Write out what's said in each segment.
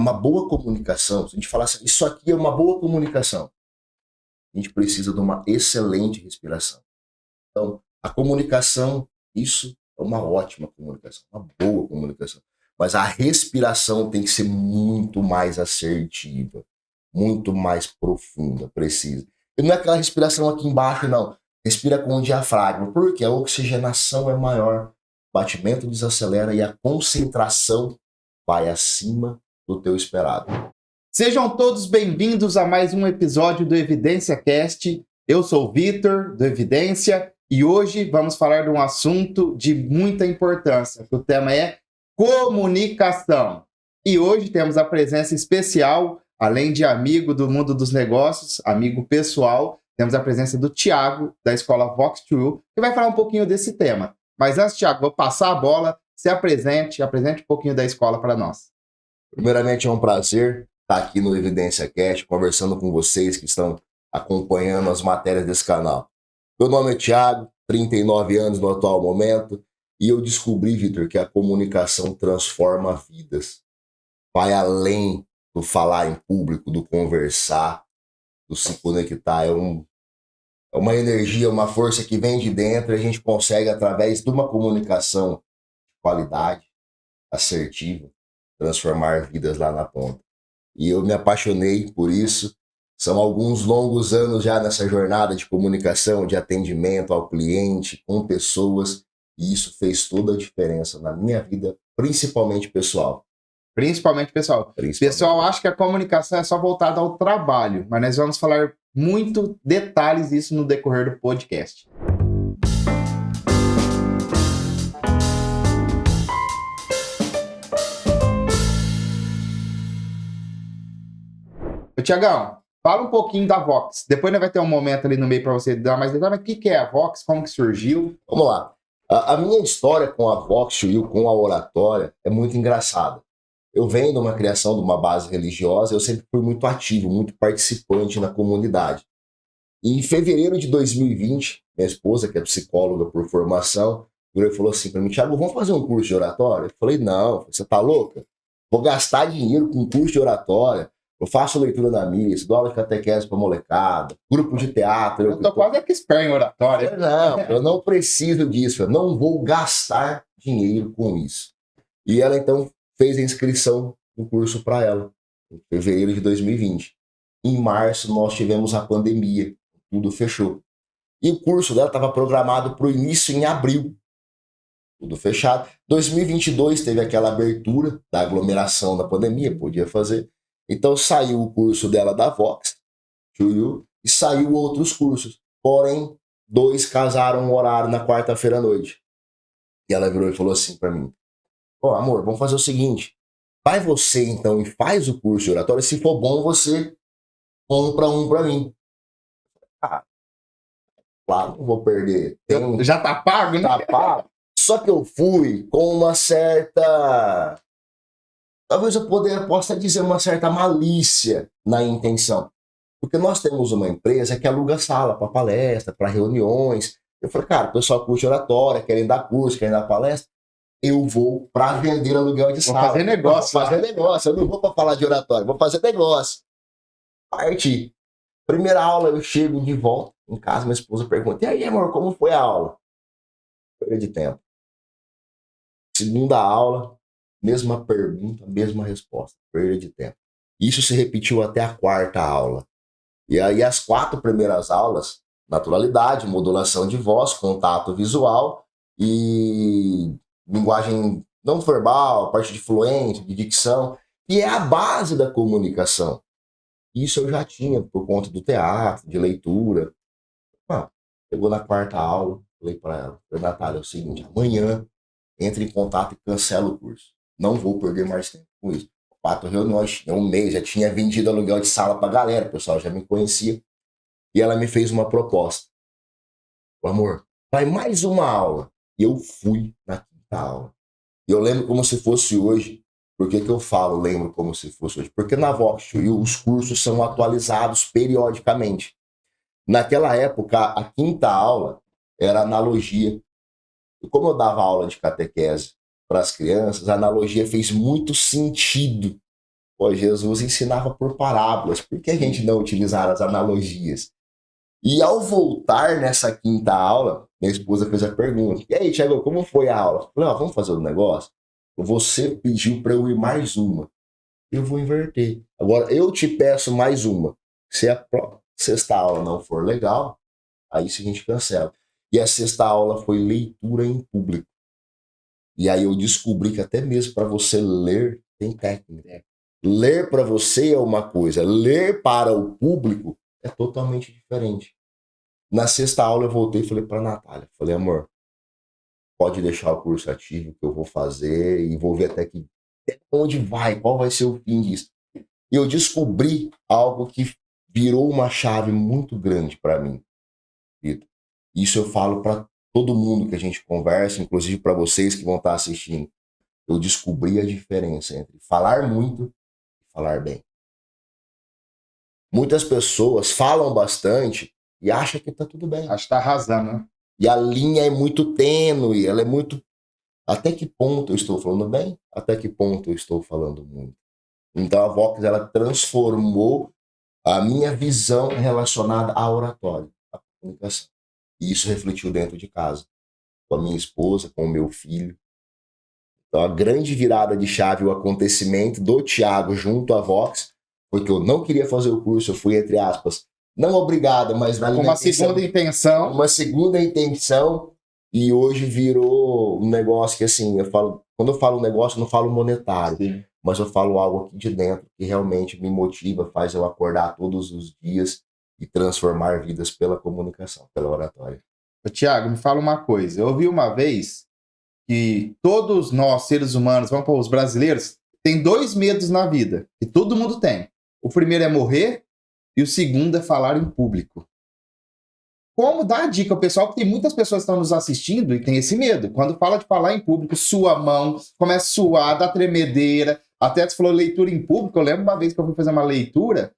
uma boa comunicação, se a gente falar assim, isso aqui é uma boa comunicação, a gente precisa de uma excelente respiração. Então, a comunicação, isso é uma ótima comunicação, uma boa comunicação. Mas a respiração tem que ser muito mais assertiva, muito mais profunda, precisa. E não é aquela respiração aqui embaixo, não. Respira com o diafragma, porque a oxigenação é maior, o batimento desacelera e a concentração vai acima do teu esperado. Sejam todos bem-vindos a mais um episódio do Evidência Cast. Eu sou o Vitor, do Evidência, e hoje vamos falar de um assunto de muita importância. O tema é comunicação. E hoje temos a presença especial, além de amigo do mundo dos negócios, amigo pessoal, temos a presença do Thiago, da escola Vox2U, que vai falar um pouquinho desse tema. Mas antes, Thiago, vou passar a bola, se apresente um pouquinho da escola para nós. Primeiramente, é um prazer estar aqui no Evidência Cast, conversando com vocês que estão acompanhando as matérias desse canal. Meu nome é Thiago, 39 anos no atual momento, e eu descobri, Vitor, que a comunicação transforma vidas. Vai além do falar em público, do conversar, do se conectar. É uma energia, uma força que vem de dentro e a gente consegue, através de uma comunicação de qualidade, assertiva, transformar vidas lá na ponta. E eu me apaixonei por isso. São alguns longos anos já nessa jornada de comunicação, de atendimento ao cliente, com pessoas, e isso fez toda a diferença na minha vida, principalmente pessoal. Pessoal acha que a comunicação é só voltada ao trabalho, mas nós vamos falar muito detalhes disso no decorrer do podcast. Tiagão, fala um pouquinho da Vox. Depois vai ter um momento ali no meio para você dar mais detalhes. Mas o que é a Vox? Como que surgiu? Vamos lá. A minha história com a Vox2U, com a oratória, é muito engraçada. Eu venho de uma criação de uma base religiosa, eu sempre fui muito ativo, muito participante na comunidade. E em fevereiro de 2020, minha esposa, que é psicóloga por formação, virou e falou assim para mim: Thiago, vamos fazer um curso de oratória? Eu falei: não, você tá louca? Vou gastar dinheiro com um curso de oratória. Eu faço leitura na missa, dou aula de catequese para molecada, grupo de teatro. Eu tô quase expert em oratória. Não, eu não preciso disso, eu não vou gastar dinheiro com isso. E ela então fez a inscrição do curso para ela, em fevereiro de 2020. Em março nós tivemos a pandemia, tudo fechou. E o curso dela estava programado para o início em abril, tudo fechado. 2022 teve aquela abertura da aglomeração da pandemia, podia fazer. Então saiu o curso dela da Vox2U e saiu outros cursos. Porém, 2 casaram um horário na quarta-feira à noite. E ela virou e falou assim para mim: ó, amor, vamos fazer o seguinte, vai você então e faz o curso de oratória, se for bom você compra um para mim. Ah, claro, não vou perder. Já tá pago, né? Tá pago. Só que eu fui com uma certa, talvez eu possa dizer uma certa malícia na intenção. Porque nós temos uma empresa que aluga sala para palestra, para reuniões. Eu falei, cara, o pessoal curte oratória, querem dar curso, querem dar palestra. Eu vou para vender aluguel de sala. Vou fazer negócio. Vou fazer negócio. Eu não vou para falar de oratória, vou fazer negócio. Parti. Primeira aula, eu chego de volta em casa, minha esposa pergunta: e aí, amor, como foi a aula? Perda de tempo. Segunda aula, mesma pergunta, mesma resposta. Perda de tempo. Isso se repetiu até a quarta aula. E aí as 4 primeiras aulas, naturalidade, modulação de voz, contato visual e linguagem não verbal, parte de fluência, de dicção, que é a base da comunicação. Isso eu já tinha por conta do teatro, de leitura. Chegou na quarta aula, falei para ela: Natália, é o seguinte, amanhã entre em contato e cancela o curso. Não vou perder mais tempo com isso. 4 reuniões, um mês, já tinha vendido aluguel de sala para galera, o pessoal já me conhecia. E ela me fez uma proposta: amor, vai mais uma aula. E eu fui na quinta aula. E eu lembro como se fosse hoje. Por que eu falo lembro como se fosse hoje? Porque na Vox2U os cursos são atualizados periodicamente. Naquela época, a quinta aula era analogia. E como eu dava aula de catequese para as crianças, a analogia fez muito sentido Pô, Jesus ensinava por parábolas. Por que a gente não utilizar as analogias? E ao voltar nessa quinta aula, minha esposa fez a pergunta. E aí, Thiago, como foi a aula? Eu falei, vamos fazer um negócio? Você pediu para eu ir mais uma. Eu vou inverter. Agora, eu te peço mais uma. Se a sexta aula não for legal, aí sim a gente cancela. E a sexta aula foi leitura em público. E aí eu descobri que até mesmo para você ler, tem técnica. Ler para você é uma coisa, ler para o público é totalmente diferente. Na sexta aula eu voltei e falei para a Natália, falei, amor, pode deixar o curso ativo que eu vou fazer e vou ver até onde vai, qual vai ser o fim disso. E eu descobri algo que virou uma chave muito grande para mim, Vitor. Isso eu falo para todo mundo que a gente conversa, inclusive para vocês que vão estar assistindo. Eu descobri a diferença entre falar muito e falar bem. Muitas pessoas falam bastante e acham que está tudo bem. Acho que tá arrasando, né? E a linha é muito tênue, ela é muito... Até que ponto eu estou falando bem? Até que ponto eu estou falando muito? Então a Vox, ela transformou a minha visão relacionada à oratória, à comunicação. E isso refletiu dentro de casa, com a minha esposa, com o meu filho. Então a grande virada de chave, o acontecimento do Thiago junto à Vox, foi que eu não queria fazer o curso, eu fui, entre aspas, não obrigado, mas na Com uma segunda intenção. Uma segunda intenção, e hoje virou um negócio que, assim, quando eu falo um negócio, eu não falo monetário. Sim. Mas eu falo algo aqui de dentro que realmente me motiva, faz eu acordar todos os dias e transformar vidas pela comunicação, pela oratória. Tiago, me fala uma coisa. Eu ouvi uma vez que todos nós, seres humanos, vamos para os brasileiros, tem 2 medos na vida, que todo mundo tem. O primeiro é morrer e o segundo é falar em público. Como dar a dica ao pessoal, que tem muitas pessoas que estão nos assistindo e tem esse medo. Quando fala de falar em público, sua mão, começa a suar, dá tremedeira. Até você falou leitura em público, eu lembro uma vez que eu fui fazer uma leitura,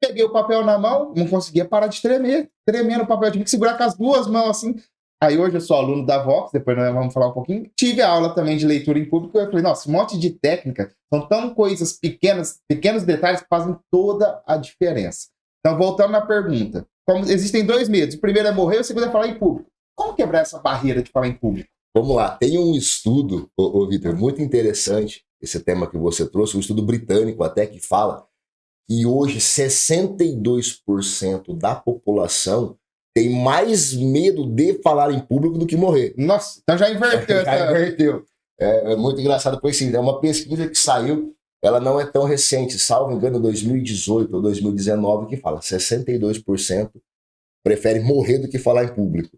peguei o papel na mão, não conseguia parar de tremer no papel, tinha que segurar com as 2 mãos assim. Aí hoje eu sou aluno da Vox, depois nós vamos falar um pouquinho. Tive aula também de leitura em público, eu falei, nossa, um monte de técnica, são tão coisas pequenos detalhes que fazem toda a diferença. Então, voltando na pergunta, existem 2 medos, o primeiro é morrer, o segundo é falar em público. Como quebrar essa barreira de falar em público? Vamos lá, tem um estudo, Vitor, muito interessante, esse tema que você trouxe, um estudo britânico até, que fala que hoje 62% da população tem mais medo de falar em público do que morrer. Nossa, então já inverteu. Já inverteu. É muito engraçado, pois sim, é uma pesquisa que saiu, ela não é tão recente, salvo engano, 2018 ou 2019, que fala 62% prefere morrer do que falar em público.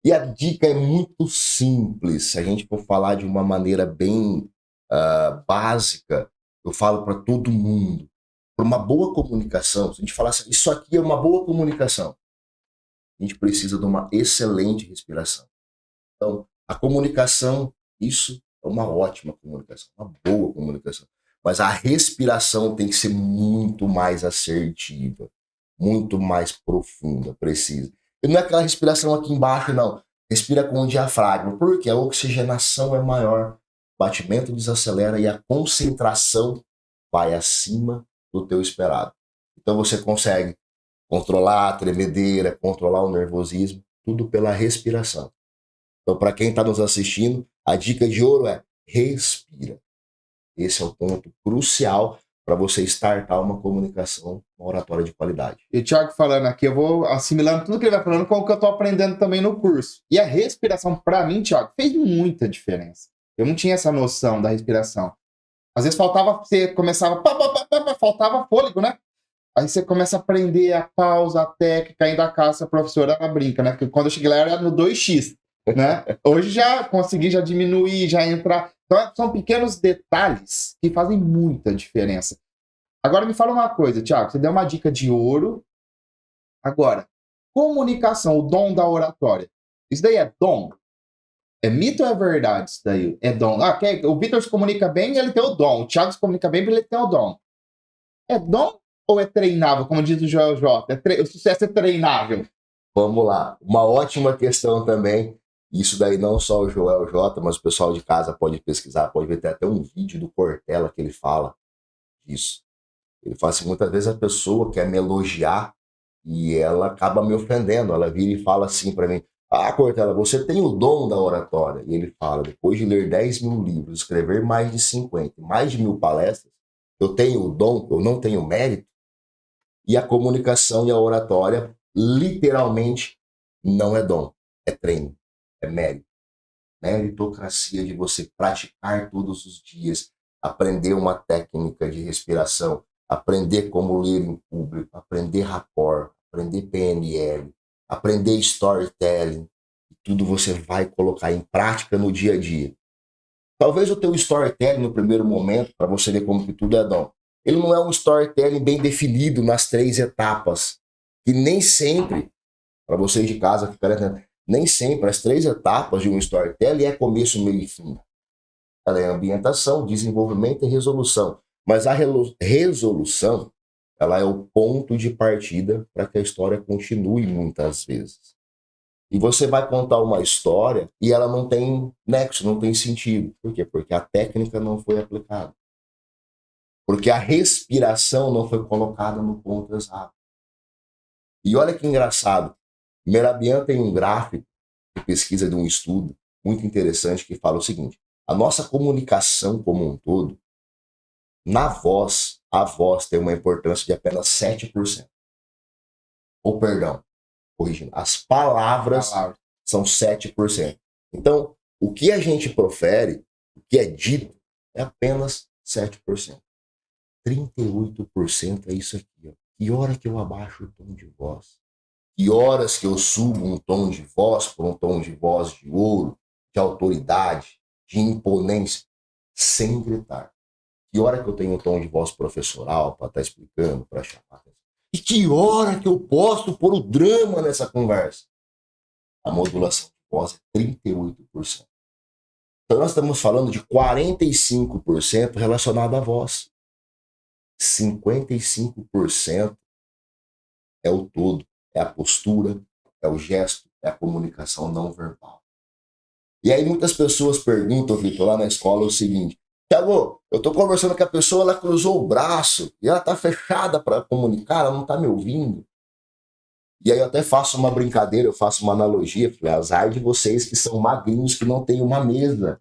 E a dica é muito simples, se a gente for falar de uma maneira bem básica, eu falo para todo mundo, para uma boa comunicação, se a gente falar assim, isso aqui é uma boa comunicação, a gente precisa de uma excelente respiração. Então, a comunicação, isso é uma ótima comunicação, uma boa comunicação. Mas a respiração tem que ser muito mais assertiva, muito mais profunda, precisa. E não é aquela respiração aqui embaixo, não. Respira com o diafragma, porque a oxigenação é maior, o batimento desacelera e a concentração vai acima do teu esperado. Então você consegue controlar a tremedeira, controlar o nervosismo, tudo pela respiração. Então, para quem está nos assistindo, a dica de ouro é respira. Esse é o ponto crucial para você startar uma comunicação, uma oratória de qualidade. E o Thiago falando aqui, eu vou assimilando tudo que ele vai falando com o que eu estou aprendendo também no curso. E a respiração, para mim, Thiago, fez muita diferença. Eu não tinha essa noção da respiração. Às vezes você começava, faltava fôlego, né? Aí você começa a aprender a pausa, a técnica, ainda a casa, a professora, ela brinca, né? Porque quando eu cheguei lá era no 2x, né? Hoje já consegui já diminuir, já entrar. Então são pequenos detalhes que fazem muita diferença. Agora me fala uma coisa, Thiago, você deu uma dica de ouro. Agora, comunicação, o dom da oratória. Isso daí é dom? É mito ou é verdade isso daí? É dom. O Vitor se comunica bem, ele tem o dom. O Thiago se comunica bem, ele tem o dom. É dom ou é treinável, como diz o Joel J? O sucesso é treinável. Vamos lá. Uma ótima questão também. Isso daí não só o Joel J, mas o pessoal de casa pode pesquisar, pode ver até um vídeo do Cortella que ele fala disso. Ele fala assim, muitas vezes a pessoa quer me elogiar e ela acaba me ofendendo. Ela vira e fala assim para mim, Cortella, você tem o dom da oratória. E ele fala, depois de ler 10 mil livros, escrever mais de 50, mais de 1000 palestras, eu tenho o dom, eu não tenho mérito. E a comunicação e a oratória, literalmente, não é dom, é treino, é mérito. Meritocracia de você praticar todos os dias, aprender uma técnica de respiração, aprender como ler em público, aprender rapport, aprender PNL, aprender storytelling. Tudo você vai colocar em prática no dia a dia. Talvez o teu storytelling no primeiro momento, para você ver como que tudo é dom, ele não é um storytelling bem definido nas 3 etapas, que nem sempre, para vocês de casa ficarem atentos, nem sempre as 3 etapas de um storytelling é começo, meio e fim. Ela é ambientação, desenvolvimento e resolução. Mas a resolução, ela é o ponto de partida para que a história continue muitas vezes. E você vai contar uma história e ela não tem nexo, não tem sentido. Por quê? Porque a técnica não foi aplicada. Porque a respiração não foi colocada no ponto exato. E olha que engraçado. Merabian tem um gráfico de pesquisa de um estudo muito interessante que fala o seguinte: a nossa comunicação como um todo, na voz, a voz tem uma importância de apenas 7%. Ou perdão, corrigindo, as palavras são 7%. Então, o que a gente profere, o que é dito, é apenas 7%. 38% é isso aqui. Ó. Que hora que eu abaixo o tom de voz? Que horas que eu subo um tom de voz por um tom de voz de ouro, de autoridade, de imponência, sem gritar? Que hora que eu tenho um tom de voz professoral para estar explicando, para chamar atenção? E que hora que eu posso pôr o drama nessa conversa? A modulação de voz é 38%. Então nós estamos falando de 45% relacionado à voz. 55% é o todo. É a postura, é o gesto, é a comunicação não verbal. E aí muitas pessoas perguntam, Vitor, lá na escola o seguinte: Thiago, eu estou conversando com a pessoa, ela cruzou o braço e ela está fechada para comunicar, ela não está me ouvindo. E aí eu até faço uma brincadeira, eu faço uma analogia, falei, azar de vocês que são magrinhos, que não têm uma mesa.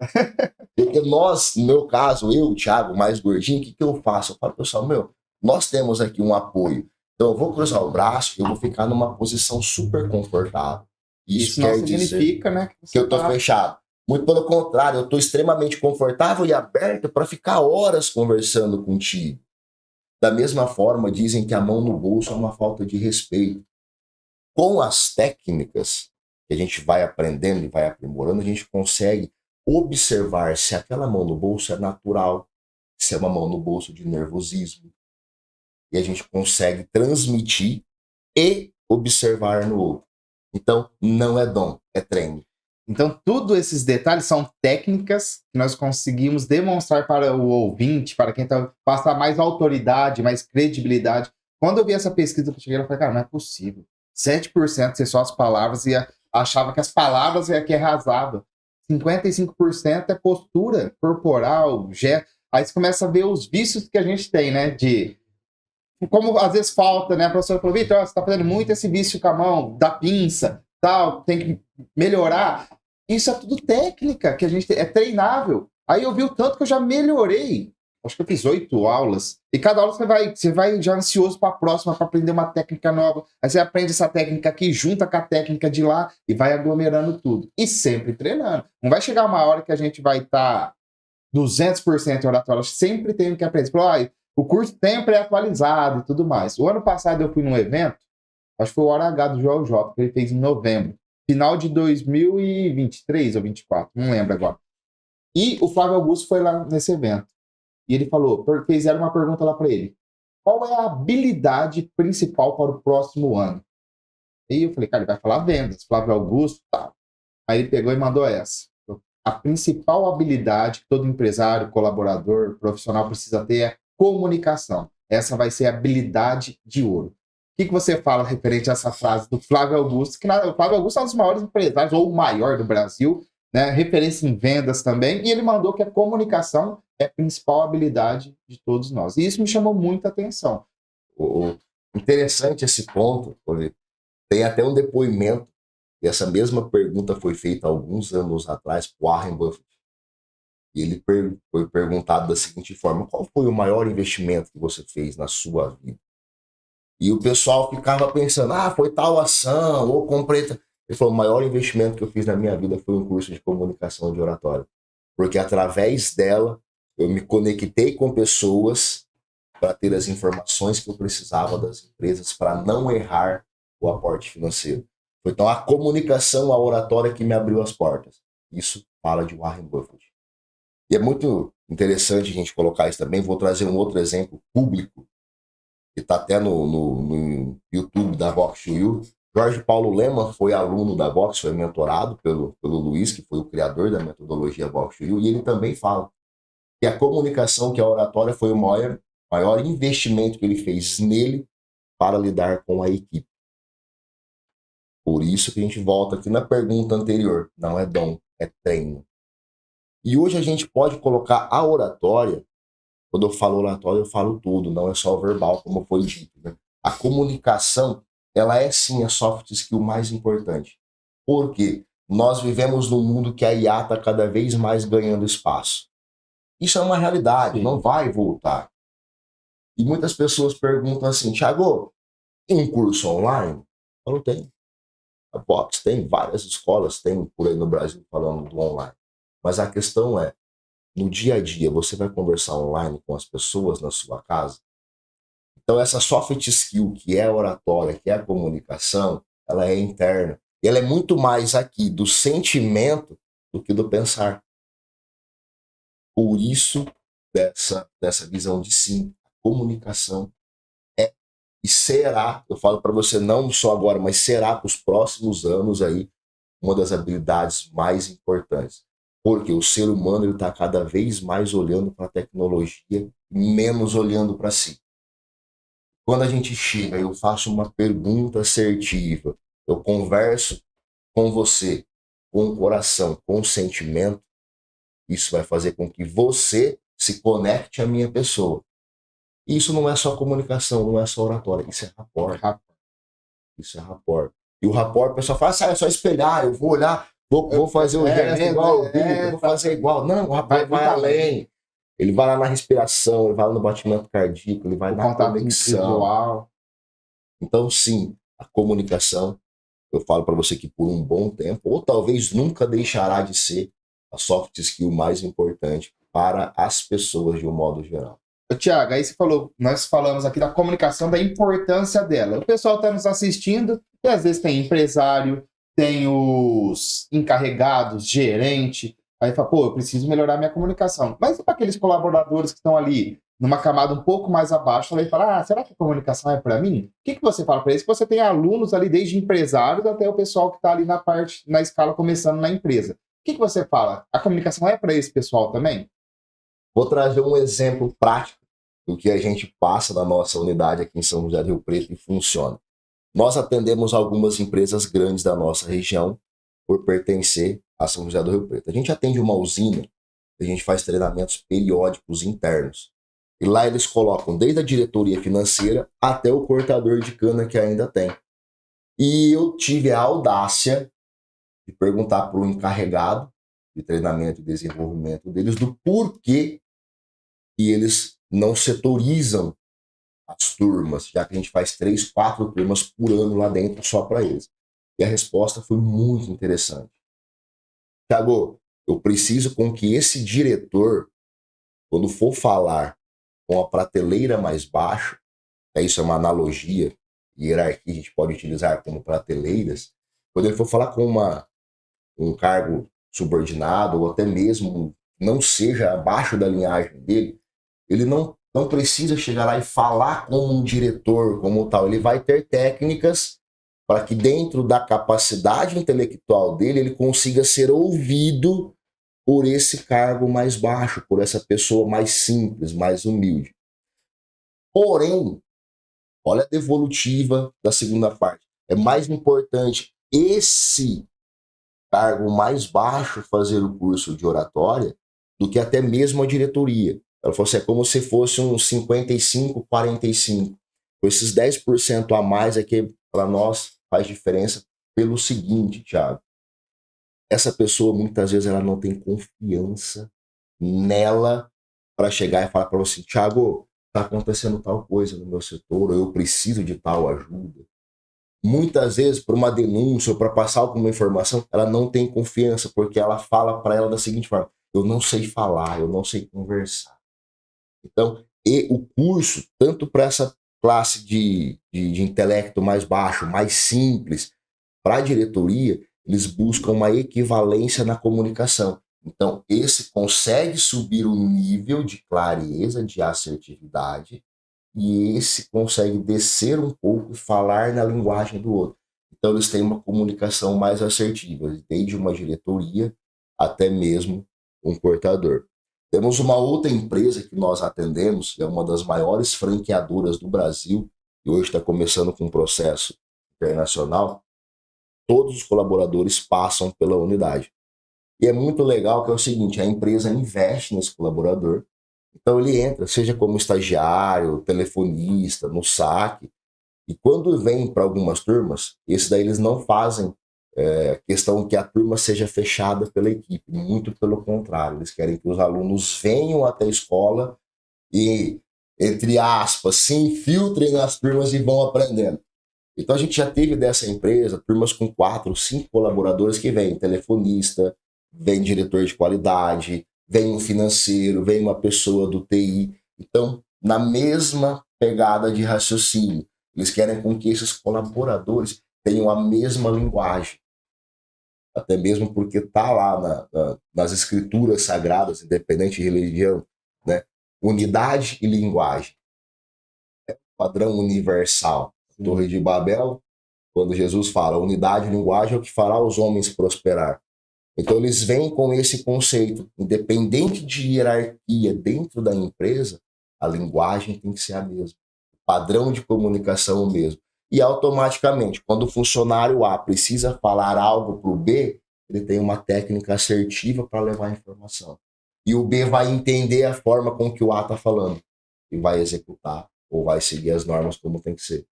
Porque nós, no meu caso, eu, Thiago, mais gordinho, o que eu faço? Eu falo, pessoal, nós temos aqui um apoio. Então eu vou cruzar o braço e eu vou ficar numa posição super confortável. Isso não significa, né, que eu estou fechado. Muito pelo contrário, eu estou extremamente confortável e aberto para ficar horas conversando contigo. Da mesma forma, dizem que a mão no bolso é uma falta de respeito. Com as técnicas que a gente vai aprendendo e vai aprimorando, a gente consegue observar se aquela mão no bolso é natural, se é uma mão no bolso de nervosismo. E a gente consegue transmitir e observar no outro. Então, não é dom, é treino. Então, tudo esses detalhes são técnicas que nós conseguimos demonstrar para o ouvinte, para quem está passar mais autoridade, mais credibilidade. Quando eu vi essa pesquisa, eu cheguei e falei, cara, não é possível. 7% ser só as palavras e achava que as palavras é que arrasava. 55% é postura corporal, gesto. Aí você começa a ver os vícios que a gente tem, né? De como às vezes falta, né? A professora falou, Vitor, você está fazendo muito esse vício com a mão, da pinça, tal, tem que melhorar. Isso é tudo técnica, que a gente é treinável. Aí eu vi o tanto que eu já melhorei. Acho que eu fiz 8 aulas. E cada aula você vai já ansioso para a próxima, para aprender uma técnica nova. Aí você aprende essa técnica aqui, junta com a técnica de lá e vai aglomerando tudo. E sempre treinando. Não vai chegar uma hora que a gente vai estar 200% oratório. Sempre tem que aprender. O curso sempre é atualizado e tudo mais. O ano passado eu fui num evento, acho que foi o Hora H do Joel J, que ele fez em novembro. Final de 2023 ou 2024, não lembro agora. E o Flávio Augusto foi lá nesse evento. E ele falou, fizeram uma pergunta lá para ele. Qual é a habilidade principal para o próximo ano? E eu falei, cara, ele vai falar vendas, Flávio Augusto, tá. Aí ele pegou e mandou essa. A principal habilidade que todo empresário, colaborador, profissional precisa ter é comunicação. Essa vai ser a habilidade de ouro. O que você fala referente a essa frase do Flávio Augusto? Que o Flávio Augusto é um dos maiores empresários, ou o maior do Brasil, né, referência em vendas também, e ele mandou que a comunicação é a principal habilidade de todos nós. E isso me chamou muita atenção. Interessante esse ponto, porque tem até um depoimento, e essa mesma pergunta foi feita alguns anos atrás por Warren Buffett. E ele foi perguntado da seguinte forma: qual foi o maior investimento que você fez na sua vida? E o pessoal ficava pensando, foi tal ação, ou comprei. Ele falou: o maior investimento que eu fiz na minha vida foi um curso de comunicação de oratória. Porque através dela, eu me conectei com pessoas para ter as informações que eu precisava das empresas para não errar o aporte financeiro. Então, a comunicação, a oratória que me abriu as portas. Isso fala de Warren Buffett. E é muito interessante a gente colocar isso também. Vou trazer um outro exemplo público, que está até no YouTube da Vox to You. Jorge Paulo Lemann foi aluno da Vox, foi mentorado pelo Luiz, que foi o criador da metodologia Vox to You, e ele também fala que a comunicação, que a oratória, foi o maior investimento que ele fez nele para lidar com a equipe. Por isso que a gente volta aqui na pergunta anterior. Não é dom, é treino. E hoje a gente pode colocar a oratória. Quando eu falo oratória, eu falo tudo, não é só o verbal, como foi dito, né? A comunicação, ela é sim a soft skill mais importante. Por quê? Nós vivemos num mundo que a IA está cada vez mais ganhando espaço. Isso é uma realidade, não vai voltar. E muitas pessoas perguntam assim: Thiago, tem um curso online? Eu não tenho. A Vox tem, várias escolas tem por aí no Brasil falando do online. Mas a questão é, no dia a dia, você vai conversar online com as pessoas na sua casa? Então essa soft skill, que é a oratória, que é a comunicação, ela é interna. E ela é muito mais aqui do sentimento do que do pensar. Por isso, dessa visão de sim, a comunicação é e será, eu falo para você não só agora, mas será para os próximos anos aí, uma das habilidades mais importantes. Porque o ser humano está cada vez mais olhando para a tecnologia, menos olhando para si. Quando a gente chega e eu faço uma pergunta assertiva, eu converso com você, com o coração, com o sentimento, isso vai fazer com que você se conecte à minha pessoa. E isso não é só comunicação, não é só oratória, isso é rapport. Isso é rapport. E o rapport, o pessoal fala, é só espelhar, eu vou olhar, vou fazer o gesto igual o Vitor, vou fazer igual. Não, o rapport vai além. Ele vai lá na respiração, ele vai lá no batimento cardíaco, ele vai na conexão. Visual. Então, sim, a comunicação, eu falo para você que por um bom tempo, ou talvez nunca deixará de ser a soft skill mais importante para as pessoas de um modo geral. Tiago, aí você falou, nós falamos aqui da comunicação, da importância dela. O pessoal está nos assistindo e às vezes tem empresário, tem os encarregados, gerente, aí fala, eu preciso melhorar minha comunicação. Mas e para aqueles colaboradores que estão ali numa camada um pouco mais abaixo, aí fala, será que a comunicação é para mim? O que você fala para eles? Que você tem alunos ali, desde empresários até o pessoal que está ali na escala começando na empresa. O que você fala? A comunicação é para esse pessoal também? Vou trazer um exemplo prático do que a gente passa na nossa unidade aqui em São José do Rio Preto e funciona. Nós atendemos algumas empresas grandes da nossa região por pertencer a São José do Rio Preto. A gente atende uma usina, a gente faz treinamentos periódicos internos. E lá eles colocam desde a diretoria financeira até o cortador de cana que ainda tem. E eu tive a audácia de perguntar para o encarregado de treinamento e desenvolvimento deles do porquê que eles não setorizam as turmas, já que a gente faz 3, 4 turmas por ano lá dentro só para eles. E a resposta foi muito interessante. Thiago, eu preciso com que esse diretor, quando for falar com a prateleira mais baixa, isso é uma analogia, hierarquia a gente pode utilizar como prateleiras, quando ele for falar com um cargo subordinado, ou até mesmo não seja abaixo da linhagem dele, ele não precisa chegar lá e falar como um diretor, como tal. Ele vai ter técnicas para que dentro da capacidade intelectual dele, ele consiga ser ouvido por esse cargo mais baixo, por essa pessoa mais simples, mais humilde. Porém, olha a devolutiva da segunda parte. É mais importante cargo mais baixo fazer o curso de oratória do que até mesmo a diretoria. Ela falou assim, é como se fosse um 55-45. Com esses 10% a mais é que para nós faz diferença pelo seguinte, Thiago. Essa pessoa, muitas vezes, ela não tem confiança nela para chegar e falar para você, Thiago, está acontecendo tal coisa no meu setor, ou eu preciso de tal ajuda. Muitas vezes, por uma denúncia ou para passar alguma informação, ela não tem confiança, porque ela fala para ela da seguinte forma, eu não sei falar, eu não sei conversar. Então, e o curso, tanto para essa classe de intelecto mais baixo, mais simples, para a diretoria, eles buscam uma equivalência na comunicação. Então, esse consegue subir o nível de clareza, de assertividade, e esse consegue descer um pouco e falar na linguagem do outro. Então, eles têm uma comunicação mais assertiva, desde uma diretoria até mesmo um portador. Temos uma outra empresa que nós atendemos, que é uma das maiores franqueadoras do Brasil, e hoje está começando com um processo internacional. Todos os colaboradores passam pela unidade. E é muito legal que é o seguinte, a empresa investe nesse colaborador, então ele entra, seja como estagiário, telefonista, no saque, e quando vem para algumas turmas, esses daí eles não fazem questão que a turma seja fechada pela equipe, muito pelo contrário, eles querem que os alunos venham até a escola e, entre aspas, se infiltrem nas turmas e vão aprendendo. Então a gente já teve dessa empresa turmas com 4, 5 colaboradores que vêm, telefonista, vem diretor de qualidade, vem um financeiro, vem uma pessoa do TI. Então, na mesma pegada de raciocínio, eles querem com que esses colaboradores tenham a mesma linguagem. Até mesmo porque está lá nas escrituras sagradas, independente de religião, né? Unidade e linguagem. É padrão universal. Torre de Babel, quando Jesus fala unidade e linguagem é o que fará os homens prosperar. Então eles vêm com esse conceito, independente de hierarquia dentro da empresa, a linguagem tem que ser a mesma, o padrão de comunicação o mesmo. E automaticamente, quando o funcionário A precisa falar algo para o B, ele tem uma técnica assertiva para levar a informação. E o B vai entender a forma com que o A está falando e vai executar ou vai seguir as normas como tem que ser.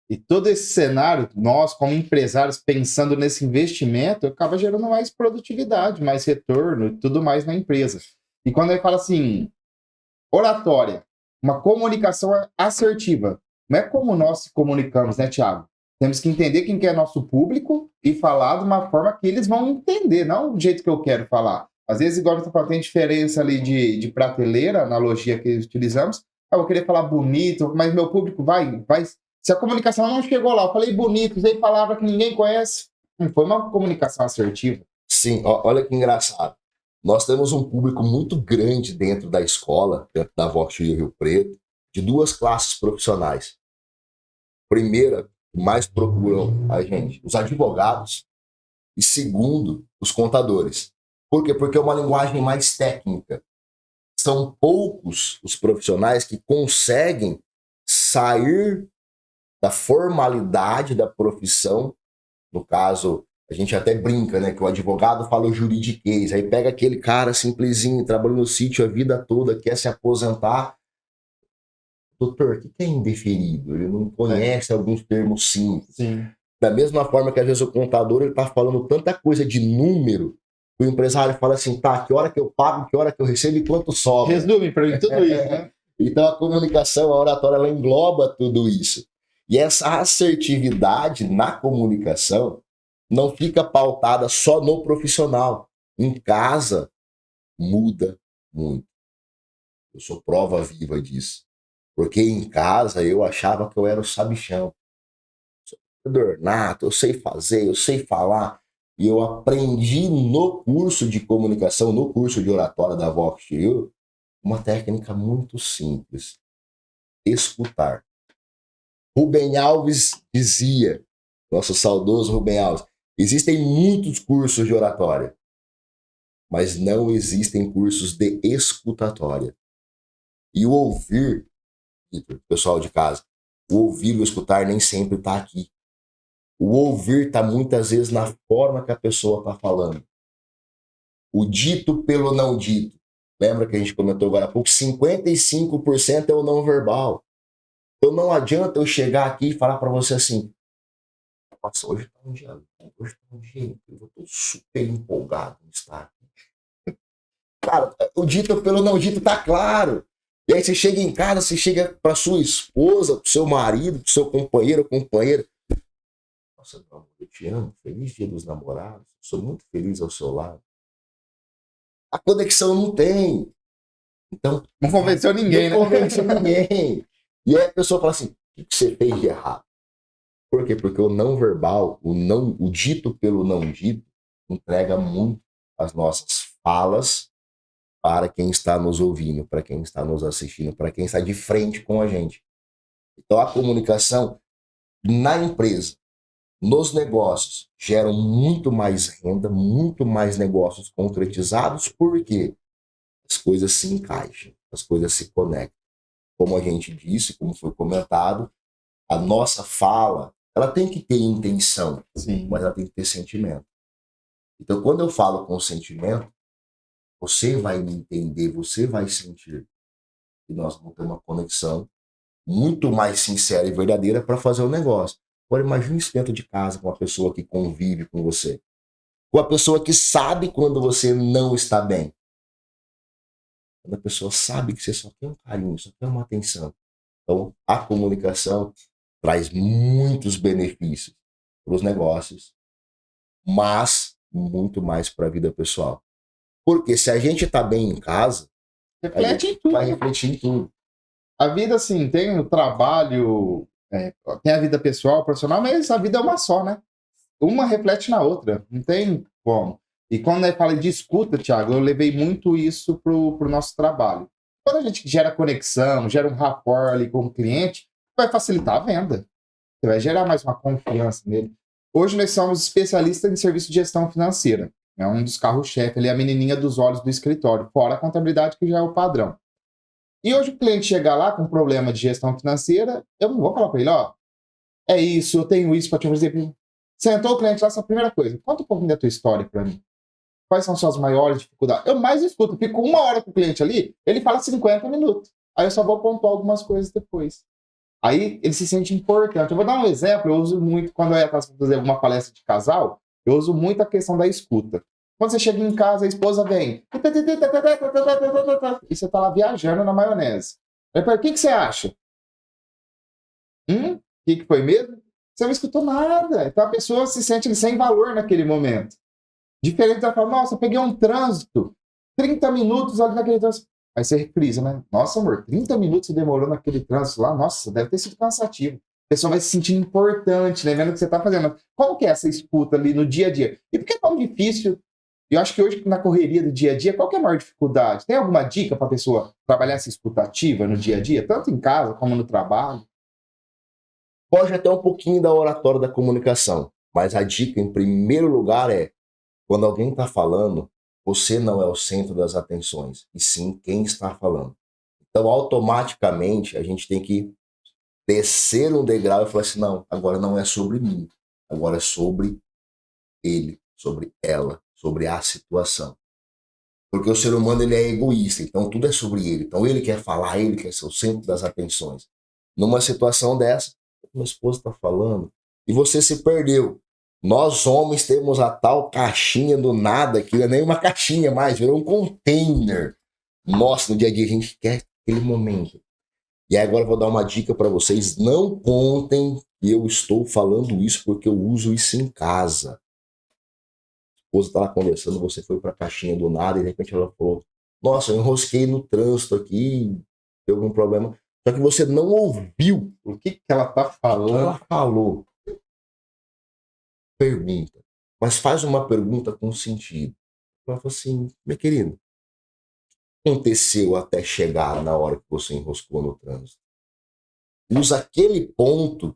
E todo esse cenário, nós como empresários pensando nesse investimento, acaba gerando mais produtividade, mais retorno e tudo mais na empresa. E quando ele fala assim, oratória, uma comunicação assertiva, não é como nós se comunicamos, né, Thiago? Temos que entender quem que é nosso público e falar de uma forma que eles vão entender, não do jeito que eu quero falar. Às vezes, igual você fala, tem diferença ali de prateleira, a analogia que utilizamos. Eu vou querer falar bonito, mas meu público vai. Se a comunicação não chegou lá, eu falei bonito, usei palavra que ninguém conhece, não foi uma comunicação assertiva. Sim, olha que engraçado. Nós temos um público muito grande dentro da escola, dentro da Vox Rio Preto, de 2 classes profissionais. Primeira, mais procuram a gente, os advogados, e segundo, os contadores. Por quê? Porque é uma linguagem mais técnica. São poucos os profissionais que conseguem sair da formalidade da profissão. No caso, a gente até brinca, né, que o advogado fala o juridiquês, aí pega aquele cara simplesinho, trabalhou no sítio a vida toda, quer se aposentar. Doutor, o que é indeferido? Ele não conhece alguns termos simples. Sim. Da mesma forma que às vezes o contador ele está falando tanta coisa de número, que o empresário fala assim, tá, que hora que eu pago, que hora que eu recebo e quanto sobra. Resume para mim tudo isso, né? Então a comunicação, a oratória, ela engloba tudo isso. E essa assertividade na comunicação não fica pautada só no profissional. Em casa, muda muito. Eu sou prova viva disso. Porque em casa eu achava que eu era o sabichão. Sou nato, eu sei fazer, eu sei falar. E eu aprendi no curso de comunicação, no curso de oratória da Vox Rio, uma técnica muito simples. Escutar. Rubem Alves dizia, nosso saudoso Rubem Alves, existem muitos cursos de oratória, mas não existem cursos de escutatória. E o ouvir, pessoal de casa, o ouvir e o escutar nem sempre está aqui. O ouvir está muitas vezes na forma que a pessoa está falando. O dito pelo não dito. Lembra que a gente comentou agora há pouco? 55% é o não verbal. Então não adianta eu chegar aqui e falar para você assim, nossa, hoje tá um dia incrível, eu tô super empolgado em estar aqui. Cara, o dito pelo não dito tá claro. E aí você chega em casa, você chega para sua esposa, pro seu marido, pro seu companheiro ou companheira. Nossa, meu amor, eu te amo. Feliz Dia dos Namorados. Sou muito feliz ao seu lado. A conexão não tem. Então, Não convenceu ninguém, né? Não convenceu ninguém. E aí a pessoa fala assim, o que você fez de errado? Por quê? Porque o não verbal, o dito pelo não dito, entrega muito as nossas falas para quem está nos ouvindo, para quem está nos assistindo, para quem está de frente com a gente. Então a comunicação na empresa, nos negócios, gera muito mais renda, muito mais negócios concretizados, porque as coisas se encaixam, as coisas se conectam. Como a gente disse, como foi comentado, a nossa fala, ela tem que ter intenção, Sim. mas ela tem que ter sentimento. Então, quando eu falo com sentimento, você vai me entender, você vai sentir que nós vamos ter uma conexão muito mais sincera e verdadeira para fazer o negócio. Agora, imagine isso dentro de casa com uma pessoa que convive com você, com a pessoa que sabe quando você não está bem. Quando a pessoa sabe que você só quer um carinho, só quer uma atenção. Então, a comunicação traz muitos benefícios para os negócios, mas muito mais para a vida pessoal. Porque se a gente está bem em casa, Reflete em vai tudo. refletir em tudo. A vida, assim, tem o trabalho, tem a vida pessoal, profissional, mas a vida é uma só, né? Uma reflete na outra, não tem como. E quando eu falei de escuta, Thiago, eu levei muito isso pro nosso trabalho. Quando a gente gera conexão, gera um rapport ali com o cliente, vai facilitar a venda. Você vai gerar mais uma confiança nele. Hoje nós somos especialistas em serviço de gestão financeira. É um dos carros-chefe ali, a menininha dos olhos do escritório, fora a contabilidade que já é o padrão. E hoje o cliente chegar lá com um problema de gestão financeira, eu não vou falar para ele, ó, é isso, eu tenho isso para te oferecer. Sentou o cliente lá, essa é a primeira coisa. Conta um pouquinho da tua história para mim. Quais são suas maiores dificuldades? Eu mais escuto, fico 1 hora com o cliente ali, ele fala 50 minutos. Aí eu só vou pontuar algumas coisas depois. Aí ele se sente importante. Eu vou dar um exemplo, eu uso muito, quando eu ia fazer alguma palestra de casal, eu uso muito a questão da escuta. Quando você chega em casa, a esposa vem. E você tá lá viajando na maionese. Aí, o que você acha? O que foi mesmo? Você não escutou nada. Então a pessoa se sente sem valor naquele momento. Diferente da falar, nossa, eu peguei um trânsito, 30 minutos ali naquele trânsito. Aí você reprisa, né? Nossa, amor, 30 minutos você demorou naquele trânsito lá, nossa, deve ter sido cansativo. A pessoa vai se sentir importante, né? Vendo o que você está fazendo. Como que é essa escuta ali no dia a dia? E por que é tão difícil? Eu acho que hoje, na correria do dia a dia, qual que é a maior dificuldade? Tem alguma dica para a pessoa trabalhar essa escuta ativa no dia a dia, tanto em casa como no trabalho? Pode até um pouquinho da oratória da comunicação, mas a dica, em primeiro lugar, é quando alguém está falando, você não é o centro das atenções, e sim quem está falando. Então, automaticamente, a gente tem que descer um degrau e falar assim, não, agora não é sobre mim, agora é sobre ele, sobre ela, sobre a situação. Porque o ser humano ele é egoísta, então tudo é sobre ele. Então ele quer falar, ele quer ser o centro das atenções. Numa situação dessa, minha esposa está falando, e você se perdeu. Nós homens temos a tal caixinha do nada, que não é nem uma caixinha mais, virou um container. Nossa, no dia a dia a gente quer aquele momento. E aí agora eu vou dar uma dica para vocês, não contem que eu estou falando isso porque eu uso isso em casa. A esposa estava conversando, você foi para a caixinha do nada e de repente ela falou, nossa, eu enrosquei no trânsito aqui, deu algum problema. Só que você não ouviu O que ela tá falando? ela falou. Pergunta. Mas faz uma pergunta com sentido. Ela falou assim, minha querida, o que aconteceu até chegar na hora que você enroscou no trânsito? Usa aquele ponto